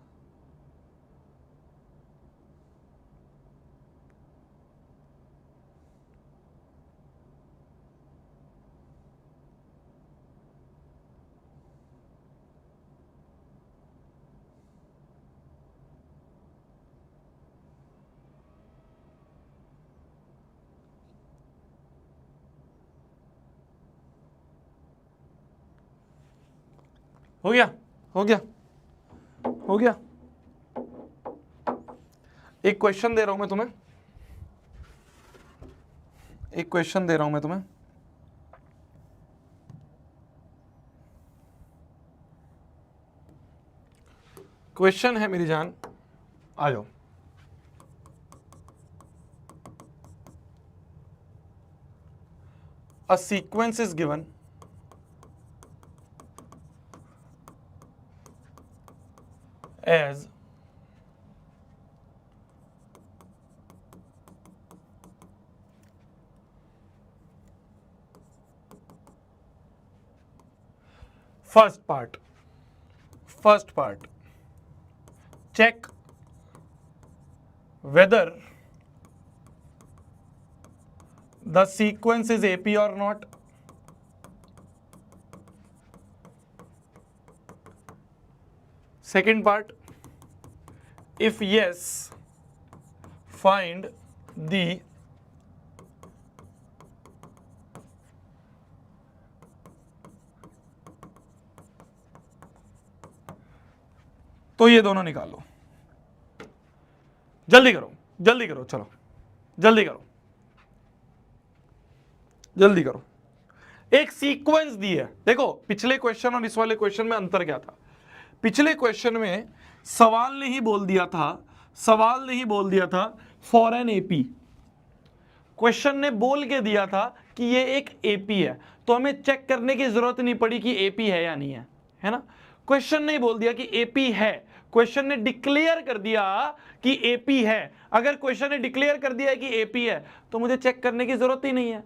हो गया, हो गया, हो गया। एक क्वेश्चन दे रहा हूं मैं तुम्हें, एक क्वेश्चन दे रहा हूं मैं तुम्हें, क्वेश्चन है मेरी जान, आ जाओ। A sequence is given as first part check whether the sequence is AP or not. Second part, if yes, find the तो ये दोनों निकालो, जल्दी करो चलो जल्दी करो। एक सीक्वेंस दी है, देखो पिछले क्वेश्चन और इस वाले क्वेश्चन में अंतर क्या था। पिछले क्वेश्चन में सवाल ने ही बोल दिया था फॉर एन एपी, क्वेश्चन ने बोल के दिया था कि ये एक एपी है, तो हमें चेक करने की जरूरत नहीं पड़ी कि एपी है या नहीं है ना। क्वेश्चन ने बोल दिया कि एपी है, क्वेश्चन ने डिक्लेयर कर दिया कि एपी है। अगर क्वेश्चन ने डिक्लेयर कर दिया है कि एपी है तो मुझे चेक करने की जरूरत ही नहीं है।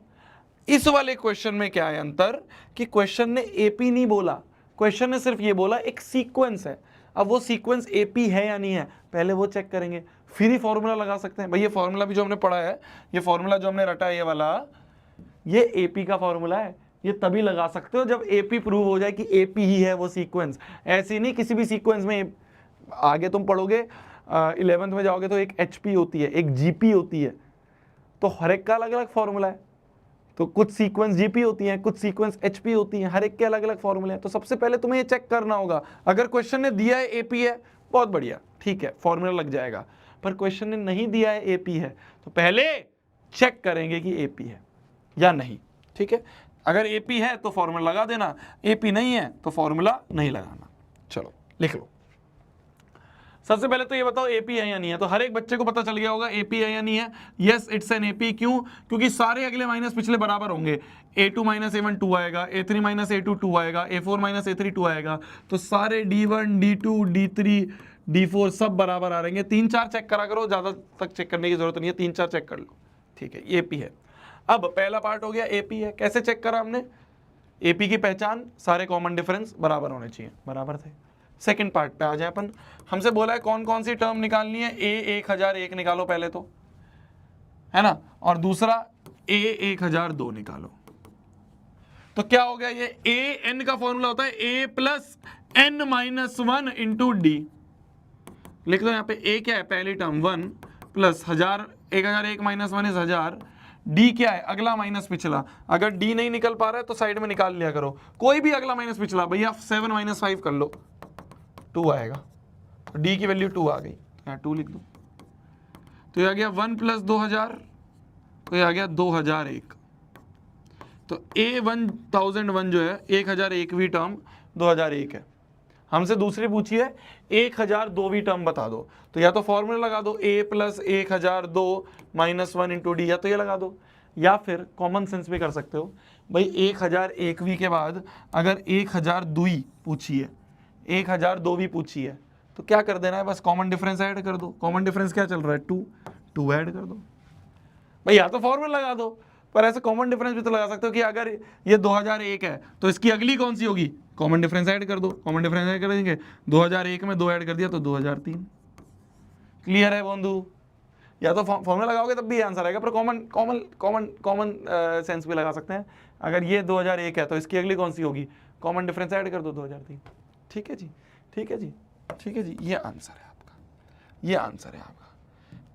इस वाले क्वेश्चन में क्या है अंतर कि क्वेश्चन ने एपी नहीं बोला, क्वेश्चन ने सिर्फ ये बोला एक सीक्वेंस है। अब वो सीक्वेंस एपी है या नहीं है पहले वो चेक करेंगे, फिर ही फॉर्मूला लगा सकते हैं। भाई ये फॉर्मूला भी जो हमने पढ़ा है, ये फॉर्मूला जो हमने रटा है, ये वाला, ये एपी का फॉर्मूला है। ये तभी लगा सकते हो जब एपी प्रूव हो जाए कि एपी ही है वो सीक्वेंस। ऐसे नहीं किसी भी सीक्वेंस में, आगे तुम पढ़ोगे 11th में जाओगे तो एक एचपी होती है, एक जीपी होती है, तो हर एक का अलग अलग फॉर्मूला है। तो कुछ सीक्वेंस जीपी होती हैं, कुछ सीक्वेंस एचपी होती हैं, हर एक के अलग अलग फॉर्मूले हैं। तो सबसे पहले तुम्हें ये चेक करना होगा, अगर क्वेश्चन ने दिया है एपी है, बहुत बढ़िया, ठीक है, फॉर्मूला लग जाएगा। पर क्वेश्चन ने नहीं दिया है एपी है, तो पहले चेक करेंगे कि एपी है या नहीं, ठीक है। अगर एपी है तो फॉर्मूला लगा देना, एपी नहीं है तो फॉर्मूला नहीं लगाना। चलो लिख लो। सबसे पहले तो ये बताओ एपी है या नहीं है। तो हर एक बच्चे को पता चल गया होगा एपी है या नहीं है। Yes it's an AP. क्यों? क्योंकि सारे अगले माइनस पिछले बराबर होंगे। a2 माइनस a1 2 आएगा, a3 माइनस a2 2 आएगा, a4 माइनस a3 2 आएगा। तो सारे d1 d2 d3 d4 सब बराबर आ रहेंगे। 3-4 चेक करा करो, ज्यादा तक चेक करने की जरूरत नहीं है, 3-4 चेक कर लो, ठीक है। एपी है। अब पहला पार्ट हो गया एपी है। कैसे चेक करा हमने? एपी की पहचान, सारे कॉमन डिफरेंस बराबर होने चाहिए, बराबर थे। सेकंड पार्ट पे आ जाए अपन। हमसे बोला है कौन कौन सी टर्म निकालनी है। a1001 निकालो पहले तो, है ना, और दूसरा a1002 निकालो। तो क्या हो गया, ये an का फॉर्मूला होता है a plus n minus 1 into D. लिख दो यहाँ पे a क्या है, पहली term 1 plus 1001 minus 1 is 1000। D क्या है, अगला माइनस पिछला। अगर डी नहीं निकल पा रहा है तो साइड में निकाल लिया करो, कोई भी अगला माइनस पिछला। भैया 7 माइनस 5 कर लो, 2 आएगा। तो डी की वैल्यू 2 आ गई, यहाँ 2 लिख दो। तो ये आ गया 1 प्लस 2000, तो ये आ गया 2001। तो A1001 जो है 1001वीं टर्म 2001 है। हमसे दूसरी पूछी है 1002वीं टर्म बता दो। तो या तो फॉर्मूला लगा दो a plus 1002 minus 1 into D, या तो ये लगा दो, या फिर कॉमन सेंस भी कर सकते हो। भाई 1001वीं के बाद अगर 1002वीं पूछी है, 1002वीं पूछी है, तो क्या कर देना है, बस कॉमन डिफरेंस ऐड कर दो। कॉमन डिफरेंस क्या चल रहा है, 2 ऐड कर दो। भाई या तो फॉर्मूला लगा दो, पर ऐसे कॉमन डिफरेंस भी तो लगा सकते हो कि अगर ये 2001 है तो इसकी अगली कौन सी होगी, कॉमन डिफरेंस ऐड कर दो। कॉमन डिफरेंस ऐड कर देंगे, 2001 में 2 ऐड कर दिया तो 2003। क्लियर है बंधु? या तो फॉर्मूला लगाओगे तब भी आंसर आएगा, पर कॉमन सेंस भी लगा सकते हैं। अगर ये 2001 है तो इसकी अगली कौन सी होगी, कॉमन डिफरेंस ऐड कर दो 2003। ठीक है जी, ठीक है जी, ठीक है जी, ये आंसर है आपका, ये आंसर है आपका।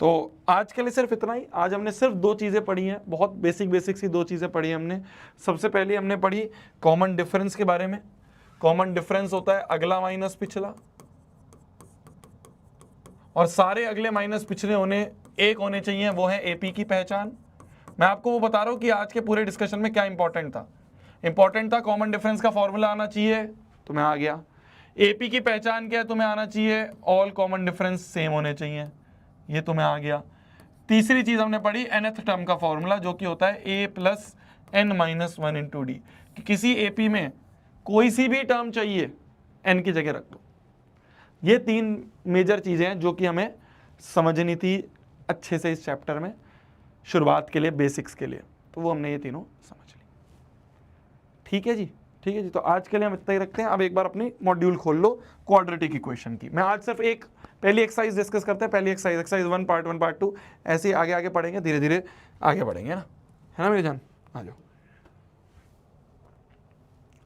तो आज के लिए सिर्फ इतना ही। आज हमने सिर्फ 2 चीज़ें पढ़ी हैं, बहुत बेसिक सी 2 चीज़ें पढ़ी हमने। सबसे पहले हमने पढ़ी कॉमन डिफरेंस के बारे में। कॉमन डिफरेंस होता है अगला माइनस पिछला, और सारे अगले माइनस पिछले एक होने चाहिए, वो है एपी की पहचान। मैं आपको वो बता रहा हूँ कि आज के पूरे डिस्कशन में क्या इंपॉर्टेंट था। इंपॉर्टेंट था कॉमन डिफरेंस का फॉर्मूला आना चाहिए, तो मैं आ गया। एपी की पहचान क्या है, तुम्हें आना चाहिए ऑल कॉमन डिफरेंस सेम होने चाहिए, ये तुम्हें आ गया। तीसरी चीज हमने पढ़ी nth टर्म का फॉर्मूला, जो कि होता है a plus n minus 1 into D. किसी एपी में कोई सी भी टर्म चाहिए n की जगह रख दो। ये 3 मेजर चीजें हैं जो कि हमें समझनी थी अच्छे से इस चैप्टर में, शुरुआत के लिए, बेसिक्स के लिए। तो वो हमने ये तीनों समझ ली। ठीक है जी, ठीक। ठीक है जी, तो आज के लिए हम इतना ही रखते हैं। अब एक बार अपनी मॉड्यूल खोल लो क्वाड्रेटिक इक्वेशन की। मैं आज सिर्फ एक पहली एक्सरसाइज डिस्कस करते हैं, पहली एक्सरसाइज 1 पार्ट 1 पार्ट 2, ऐसे ही आगे आगे पढ़ेंगे, धीरे धीरे आगे बढ़ेंगे, है ना मेरी जान। आ जाओ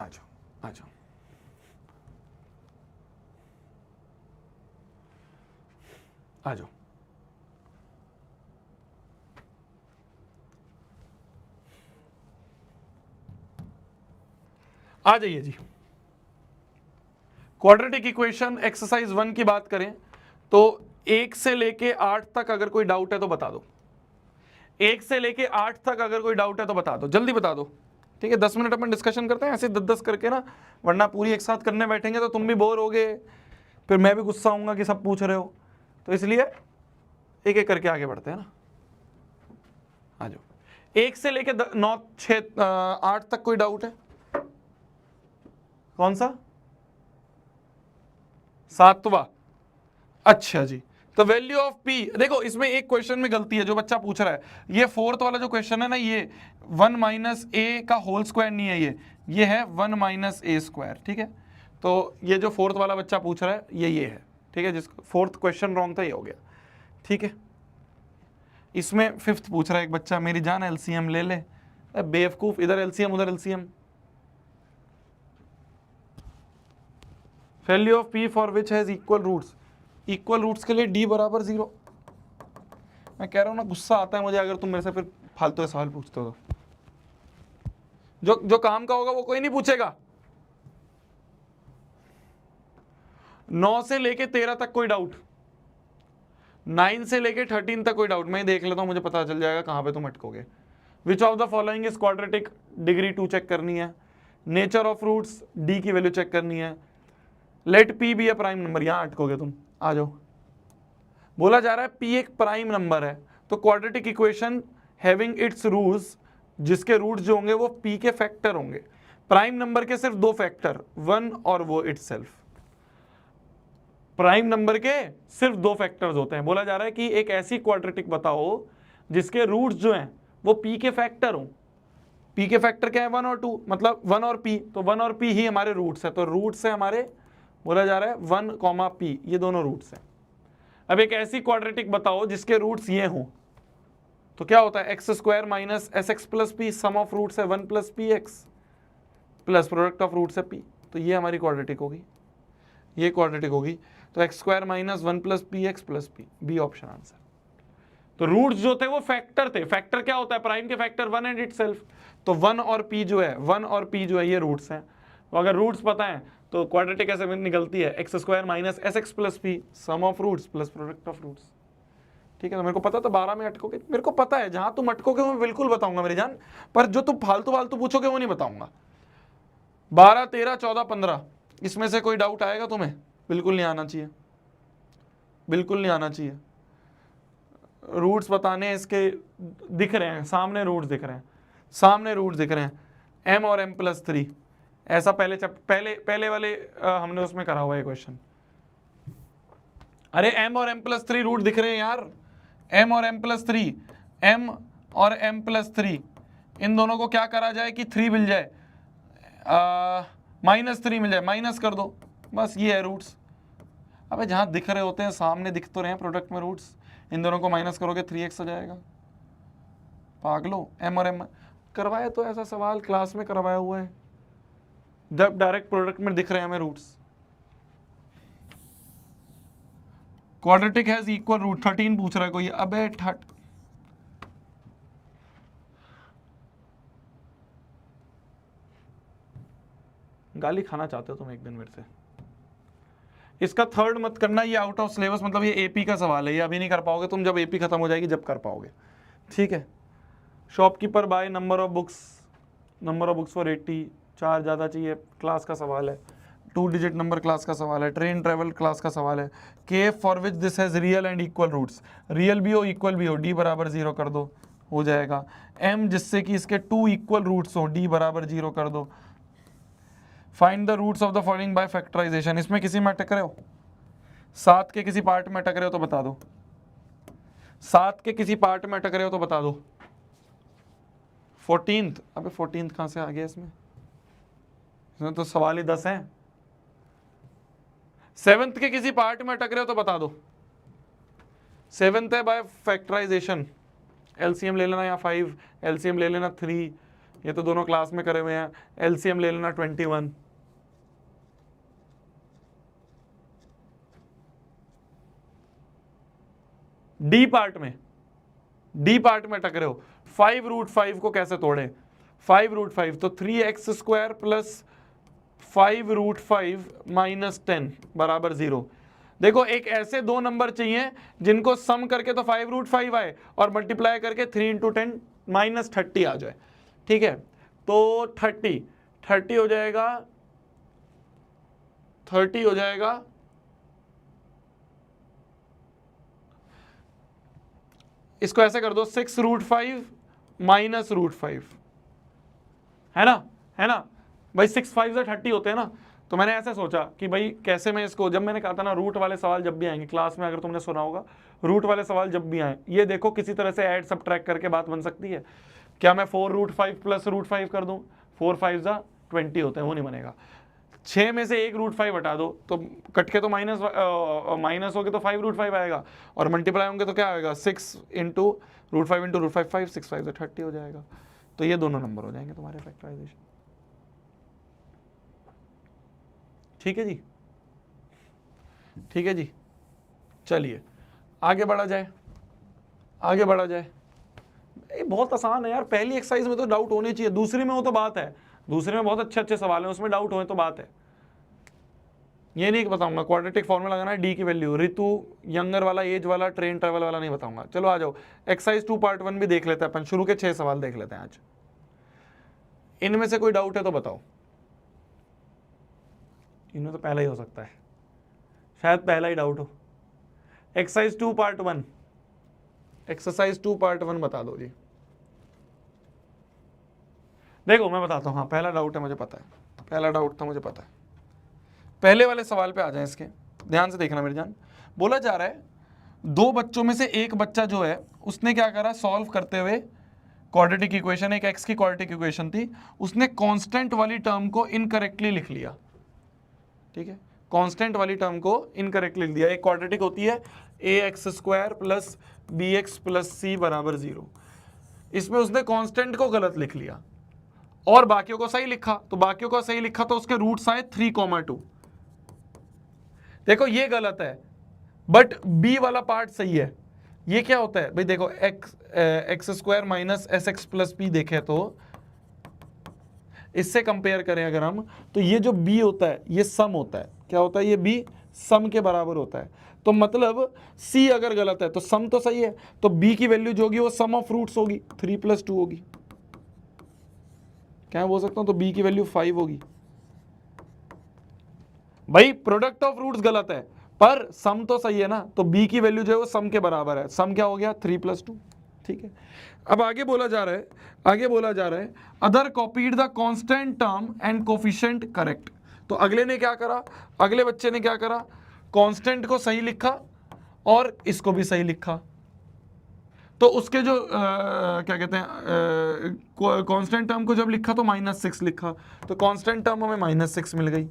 आ जाओ आ जाओ आ जाओ। आ जाइए जी। क्वाड्रेटिक इक्वेशन एक्सरसाइज 1 की बात करें तो 1 से लेके 8 तक अगर कोई डाउट है तो बता दो। 1 से लेके 8 तक अगर कोई डाउट है तो बता दो, जल्दी बता दो, ठीक है। 10 मिनट अपन डिस्कशन करते हैं ऐसे 10-10 करके ना, वरना पूरी एक साथ करने बैठेंगे तो तुम भी बोर होगे, फिर मैं भी गुस्सा आऊंगा कि सब पूछ रहे हो, तो इसलिए एक एक करके आगे बढ़ते हैं ना। आ जाओ। 1 से लेके 9 6 8 तक कोई डाउट है? कौन सा? 7वां। अच्छा जी, तो वैल्यू ऑफ पी, देखो इसमें एक क्वेश्चन में गलती है जो बच्चा पूछ रहा है, ये 4th वाला जो क्वेश्चन है ना, ये 1 माइनस ए का होल स्क्वायर नहीं है, ये है 1 माइनस ए स्क्वायर, ठीक है। तो ये जो 4th वाला बच्चा पूछ रहा है ये है, ठीक है, जिसको 4th क्वेश्चन रॉन्ग था, ये हो गया, ठीक है। इसमें 5th पूछ रहा है एक बच्चा, मेरी जान एलसीएम ले ले, बेवकूफ, इधर एलसीएम उधर LCM. Value of P for which has equal roots, equal roots के लिए डी बराबर 0। मैं कह रहा हूं ना, गुस्सा आता है मुझे अगर तुम मेरे से फिर फालतू के सवाल पूछते हो तो। जो काम का होगा वो कोई नहीं पूछेगा। 9 से लेके 13 तक कोई डाउट, 9 से लेके 13 तक कोई डाउट, मैं देख लेता हूं, मुझे पता चल जाएगा कहां पे तुम अटकोगे। Which of the following is quadratic, degree 2 check करनी है। नेचर ऑफ रूट्स, डी की वैल्यू चेक करनी है। Let p be a prime number, यहां अटकोगे तुम, आ जाओ। बोला जा रहा है पी एक प्राइम नंबर है, तो quadratic equation having its roots, जिसके रूट्स जो होंगे वो पी के फैक्टर होंगे। प्राइम नंबर के सिर्फ 2 फैक्टर, 1 और वो इटसेल्फ। प्राइम नंबर के सिर्फ 2 फैक्टर्स होते हैं। बोला जा रहा है कि एक ऐसी क्वाड्रेटिक बताओ जिसके रूट्स जो हैं वो पी के फैक्टर हों। पी के फैक्टर क्या है? 1 और 2, मतलब 1 और पी, तो 1 और पी ही हमारे रूट्स है, तो रूट्स है हमारे, बोला जा रहा है 1, पी, ये दोनों रूट्स हैं। अब एक ऐसी क्वाड्रेटिक बताओ जिसके रूट्स ये हों, तो क्या होता है? X square minus S x plus P, sum of roots है 1 plus P x plus product of roots है पी, तो ये हमारी क्वाड्रेटिक होगी, ये क्वाड्रेटिक होगी। तो x square minus 1 plus P x plus P, B option answer. तो रूट्स जो थे वो फैक्टर थे। फैक्टर क्या होता है? प्राइम के फैक्टर 1 एंड इटसेल्फ, तो 1 और p जो है, 1 और p जो है ये रूट्स हैं। तो अगर रूट्स पता है तो क्वाड्रेटिक ऐसे निकलती है, x square minus S x plus P, sum of roots plus product of roots, ठीक है। तो मेरे को पता तो 12 में अटकोगे, मेरे को पता है जहां तुम अटकोगे वो बिल्कुल बताऊंगा मेरी जान, पर जो तुम फालतू फालतू पूछोगे वो नहीं बताऊंगा। 12 13 14 15 इसमें से कोई डाउट आएगा तुम्हें? बिल्कुल नहीं आना चाहिए, बिल्कुल नहीं आना चाहिए। रूट्स बताने इसके दिख रहे हैं सामने, रूट्स दिख रहे हैं सामने, रूट्स दिख रहे हैं m और m प्लस 3, ऐसा पहले वाले हमने उसमें करा हुआ है क्वेश्चन। अरे m और m प्लस 3 रूट दिख रहे हैं यार, m और m प्लस 3, m और m प्लस 3, इन दोनों को क्या करा जाए कि 3 मिल जाए, -3 मिल जाए, माइनस कर दो, बस ये है रूट्स। अबे जहां दिख रहे होते हैं सामने, दिख तो रहे हैं प्रोडक्ट में रूट्स, इन दोनों को माइनस करोगे 3x हो जाएगा। पागलो, m और m करवाया तो ऐसा सवाल क्लास में करवाया हुआ है, जब डायरेक्ट प्रोडक्ट में दिख रहे हैं हमें roots. Quadratic has equal root, 13 पूछ रहा है कोई, अबे गाली खाना चाहते हो तुम एक दिन मेरे से। इसका थर्ड मत करना, ये आउट ऑफ सिलेबस, मतलब ये एपी का सवाल है, ये अभी नहीं कर पाओगे तुम, जब एपी खत्म हो जाएगी जब कर पाओगे, ठीक है। Shopkeeper by number of books for 80, 4 ज़्यादा चाहिए, क्लास का सवाल है। 2 डिजिट नंबर क्लास का सवाल है। ट्रेन ट्रेवल क्लास का सवाल है। K for which this has real and equal roots, real भी हो इक्वल भी हो, डी बराबर 0 कर दो, हो जाएगा। एम जिससे कि इसके 2 इक्वल रूट्स हो, डी बराबर 0 कर दो। Find the roots of the following by factorisation, इसमें किसी में अटक रहे हो, 7 के किसी पार्ट में अटक रहे हो तो बता दो, 7 के किसी पार्ट में अटक रहे हो तो बता दो। 14th, अबे 14th कहाँ से आ गया इसमें, इसमें तो सवाल ही 10 हैं। 7th के किसी पार्ट में अटक रहे हो तो बता दो। 7th है बाय फैक्टराइजेशन, एलसीएम ले लेना या 5, एलसीएम ले लेना 3, ये तो दोनों क्लास में करे हुए हैं, एलसीएम ले लेना 21। डी पार्ट में अटक रहे हो, 5√5 को कैसे तोड़े, 5√5 तो 3x² प्लस 5√5 माइनस 10 बराबर 0। देखो एक ऐसे दो नंबर चाहिए जिनको सम करके तो 5√5 आए और मल्टीप्लाई करके 3 × 10 माइनस 30 आ जाए, ठीक है। तो 30 हो जाएगा, 30 हो जाएगा, इसको ऐसे कर दो 6√5 माइनस √5, है ना भाई, 6 5 से 30 होते हैं ना। तो मैंने ऐसे सोचा कि भाई कैसे मैं इसको, जब मैंने कहा था ना रूट वाले सवाल जब भी आएंगे क्लास में, अगर तुमने सुना होगा रूट वाले सवाल जब भी आए, ये देखो किसी तरह से ऐड सबट्रैक्ट करके बात बन सकती है। क्या मैं 4√5 प्लस √5 कर दूं, 4 5 20 होते हैं, वो नहीं बनेगा। 6 में से 1 √5 हटा दो तो कट के तो माइनस हो गए तो 5√5 आएगा, और मल्टीप्लाई होंगे तो क्या आएगा 6 × √5 × √5 5, 6 5 से 30 हो जाएगा। तो ये दोनों नंबर हो जाएंगे तुम्हारे फैक्टराइजेशन, ठीक है जी, ठीक है जी। चलिए आगे बढ़ा जाए, आगे बढ़ा जाए। ये बहुत आसान है यार, पहली एक्सरसाइज में तो डाउट होने चाहिए, दूसरी में वो तो बात है, दूसरे में बहुत अच्छे अच्छे सवाल हैं, उसमें डाउट होए तो बात है। ये नहीं बताऊंगा क्वाड्रेटिक फॉर्मूला लगाना है, डी की वैल्यू, ऋतु यंगर वाला, एज वाला, ट्रेन ट्रैवल वाला नहीं बताऊंगा। चलो आ जाओ, एक्सरसाइज 2 पार्ट 1 भी देख लेते हैं अपन, शुरू के 6 सवाल देख लेते हैं आज। इनमें से कोई डाउट है तो बताओ। इनमें तो पहला ही हो सकता है, शायद पहला ही डाउट हो। एक्सरसाइज 2 पार्ट 1, एक्सरसाइज 2 पार्ट 1 बता दो जी। देखो मैं बताता हूँ, हाँ पहला डाउट है मुझे पता है, पहला डाउट था मुझे पता है। पहले वाले सवाल पे आ जाए, इसके ध्यान से देखना मेरी जान। बोला जा रहा है दो बच्चों में से एक बच्चा जो है उसने क्या करा, सॉल्व करते हुए क्वाड्रेटिक इक्वेशन, एक एक्स की क्वाड्रेटिक इक्वेशन थी, उसने कांस्टेंट वाली टर्म को इनकरेक्टली लिख लिया, ठीक है। कांस्टेंट वाली टर्म को इनकरेक्टली लिख दिया। एक क्वाड्रेटिक होती है ax² plus bx plus c बराबर 0, इसमें उसने कांस्टेंट को गलत लिख लिया और बाकियों को सही लिखा। तो बाकियों को सही लिखा तो उसके रूट्स आए 3,2। देखो ये गलत है, बट बी वाला पार्ट सही है। ये क्या होता है भाई, देखो x² minus sx plus p देखे तो इससे कंपेयर करें अगर हम, तो ये जो b होता है ये सम होता है। क्या होता है, ये b सम के बराबर होता है। तो मतलब c अगर गलत है तो सम तो सही है, तो b की वैल्यू जो होगी वो सम ऑफ रूट्स होगी, 3 + 2 होगी। क्या बोल सकता हूं, तो b की वैल्यू 5 होगी। भाई प्रोडक्ट ऑफ रूट्स गलत है पर सम तो सही है ना, तो b की वैल्यू जो है वो सम के बराबर है। सम क्या हो गया, 3 + 2, ठीक है। अब आगे बोला जा रहा है other copied the constant term and coefficient correct. तो अगले ने क्या करा, अगले बच्चे ने क्या करा, कांस्टेंट को सही लिखा और इसको भी सही लिखा। तो उसके जो क्या कहते हैं, कांस्टेंट टर्म को जब लिखा तो -6 लिखा, तो कांस्टेंट टर्म हमें -6 मिल गई,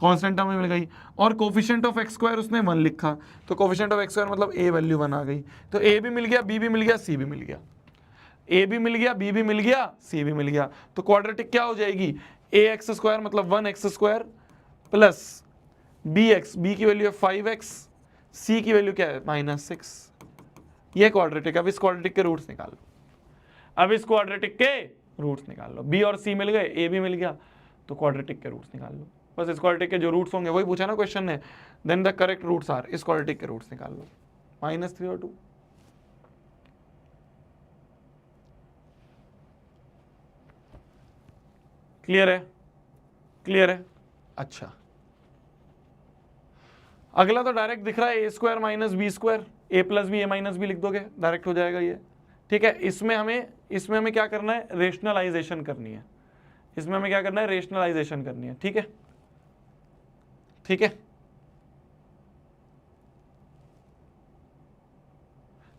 कांस्टेंट टर्म में मिल गई। और कोफिशिएंट ऑफ x² उसने 1 लिखा, तो कोफिशिएंट ऑफ x² मतलब a वैल्यू 1 आ गई। तो a भी मिल गया, b भी मिल गया, c भी मिल गया, a भी मिल गया, b भी मिल गया, c भी मिल गया। तो क्वाड्रेटिक क्या हो जाएगी, ax² मतलब 1x² प्लस bx, b की वैल्यू है 5x, c की वैल्यू क्या है -6। ये क्वाड्रेटिक। अब इस क्वाड्रेटिक के रूट्स निकाल लो, अब इस क्वाड्रेटिक के रूट्स निकाल लो। b और c मिल गए, a भी मिल गया, तो क्वाड्रेटिक के रूट्स निकाल लो। बस इस क्वाड्रेटिक के जो रूट्स होंगे वही पूछा ना क्वेश्चन ने, then the correct roots are, इस क्वाड्रेटिक के रूट्स निकाल लो, -3 और 2। क्लियर है, क्लियर है। अच्छा अगला तो डायरेक्ट दिख रहा है a² minus b², a plus B a minus B लिख दोगे, डायरेक्ट हो जाएगा ये, ठीक है। इसमें हमें क्या करना है, रेशनलाइजेशन करनी है। इसमें हमें क्या करना है, रेशनलाइजेशन करनी है, ठीक है, ठीक है।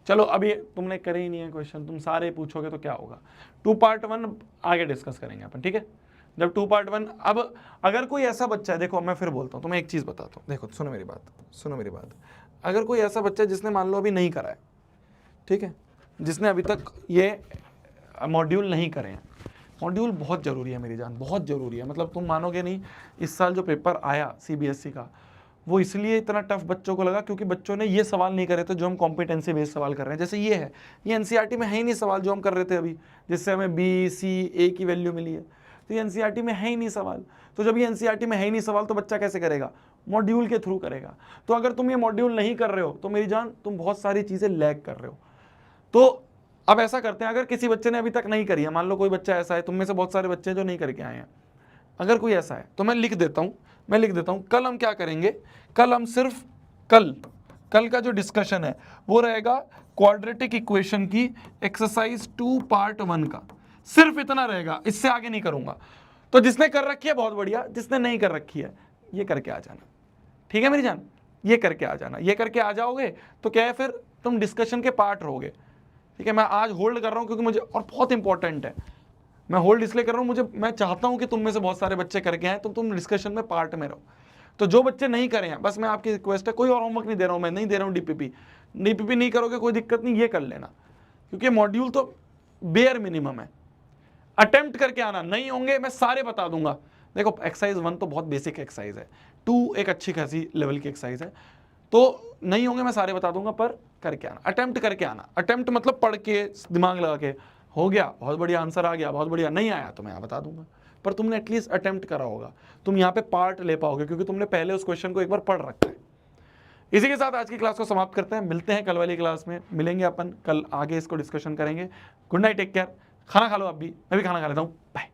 चलो अभी तुमने करे ही नहीं है क्वेश्चन, तुम सारे पूछोगे तो क्या होगा। 2 पार्ट 1 आगे डिस्कस करेंगे अपन, ठीक है। जब 2 पार्ट 1, अब अगर कोई ऐसा बच्चा है, देखो मैं फिर बोलता हूँ, तुम्हें एक चीज़ बताता हूँ, देखो सुनो मेरी बात, अगर कोई ऐसा बच्चा है जिसने मान लो अभी नहीं करा है, ठीक है, जिसने अभी तक ये मॉड्यूल नहीं करे हैं, मॉड्यूल बहुत ज़रूरी है मेरी जान, बहुत ज़रूरी है। मतलब तुम मानोगे नहीं, इस साल जो पेपर आया CBSE का, वो इसलिए इतना टफ बच्चों को लगा क्योंकि बच्चों ने ये सवाल नहीं करे थे जो हम कॉम्पिटेंसी बेस्ड सवाल कर रहे हैं। जैसे ये है, ये NCERT में है ही नहीं सवाल जो हम कर रहे थे अभी, जिससे हमें B, C, A की वैल्यू मिली है, तो ये NCERT में है ही नहीं सवाल। तो जब ये NCERT में है ही नहीं सवाल तो बच्चा कैसे करेगा? मॉड्यूल के थ्रू करेगा। तो अगर तुम ये मॉड्यूल नहीं कर रहे हो तो मेरी जान तुम बहुत सारी चीज़ें लैग कर रहे हो। तो अब ऐसा करते हैं, अगर किसी बच्चे ने अभी तक नहीं करी है, मान लो कोई बच्चा ऐसा है, तुम में से बहुत सारे बच्चे हैं जो नहीं करके आए हैं, अगर कोई ऐसा है तो मैं लिख देता हूँ, कल हम क्या करेंगे, कल हम सिर्फ कल का जो डिस्कशन है वो रहेगा क्वाड्रेटिक इक्वेशन की एक्सरसाइज 2 पार्ट 1 का, सिर्फ इतना रहेगा, इससे आगे नहीं करूंगा। तो जिसने कर रखी है बहुत बढ़िया, जिसने नहीं कर रखी है ये करके आ जाना, ठीक है मेरी जान, ये करके आ जाना। ये करके आ जाओगे तो क्या है, फिर तुम डिस्कशन के पार्ट रहोगे, ठीक है। मैं आज होल्ड कर रहा हूँ क्योंकि मुझे, और बहुत इंपॉर्टेंट है, मैं होल्ड इसलिए कर रहा हूँ, मैं चाहता हूँ कि तुम में से बहुत सारे बच्चे करके आए तो तुम डिस्कशन में पार्ट में रहो। तो जो बच्चे नहीं करे हैं, बस मैं आपकी रिक्वेस्ट है, कोई और होमवर्क नहीं दे रहा हूँ, मैं नहीं दे रहा हूँ DPP नहीं करोगे कोई दिक्कत नहीं, ये कर लेना, क्योंकि मॉड्यूल तो बेयर मिनिमम है। अटेम्प्ट करके आना, नहीं होंगे मैं सारे बता दूंगा। देखो एक्सरसाइज 1 तो बहुत बेसिक एक्सरसाइज है, 2 एक अच्छी खासी लेवल की एक्सरसाइज है, तो नहीं होंगे मैं सारे बता दूंगा, पर करके आना, अटेम्प्ट करके आना। अटेम्प्ट मतलब पढ़ के दिमाग लगा के, हो गया बहुत बढ़िया आंसर आ गया, बहुत बढ़िया, नहीं आया तो मैं यहाँ बता दूंगा, पर तुमने एटलीस्ट अटेम्प्ट करा होगा, तुम यहाँ पे पार्ट ले पाओगे क्योंकि तुमने पहले उस क्वेश्चन को एक बार पढ़ रखा है। इसी के साथ आज की क्लास को समाप्त करते हैं, मिलते हैं कल वाली क्लास में, मिलेंगे अपन कल, आगे इसको डिस्कशन करेंगे। गुड नाइट, टेक केयर, खाना खा लो आप भी, मैं भी खाना खा लेता हूँ, बाय।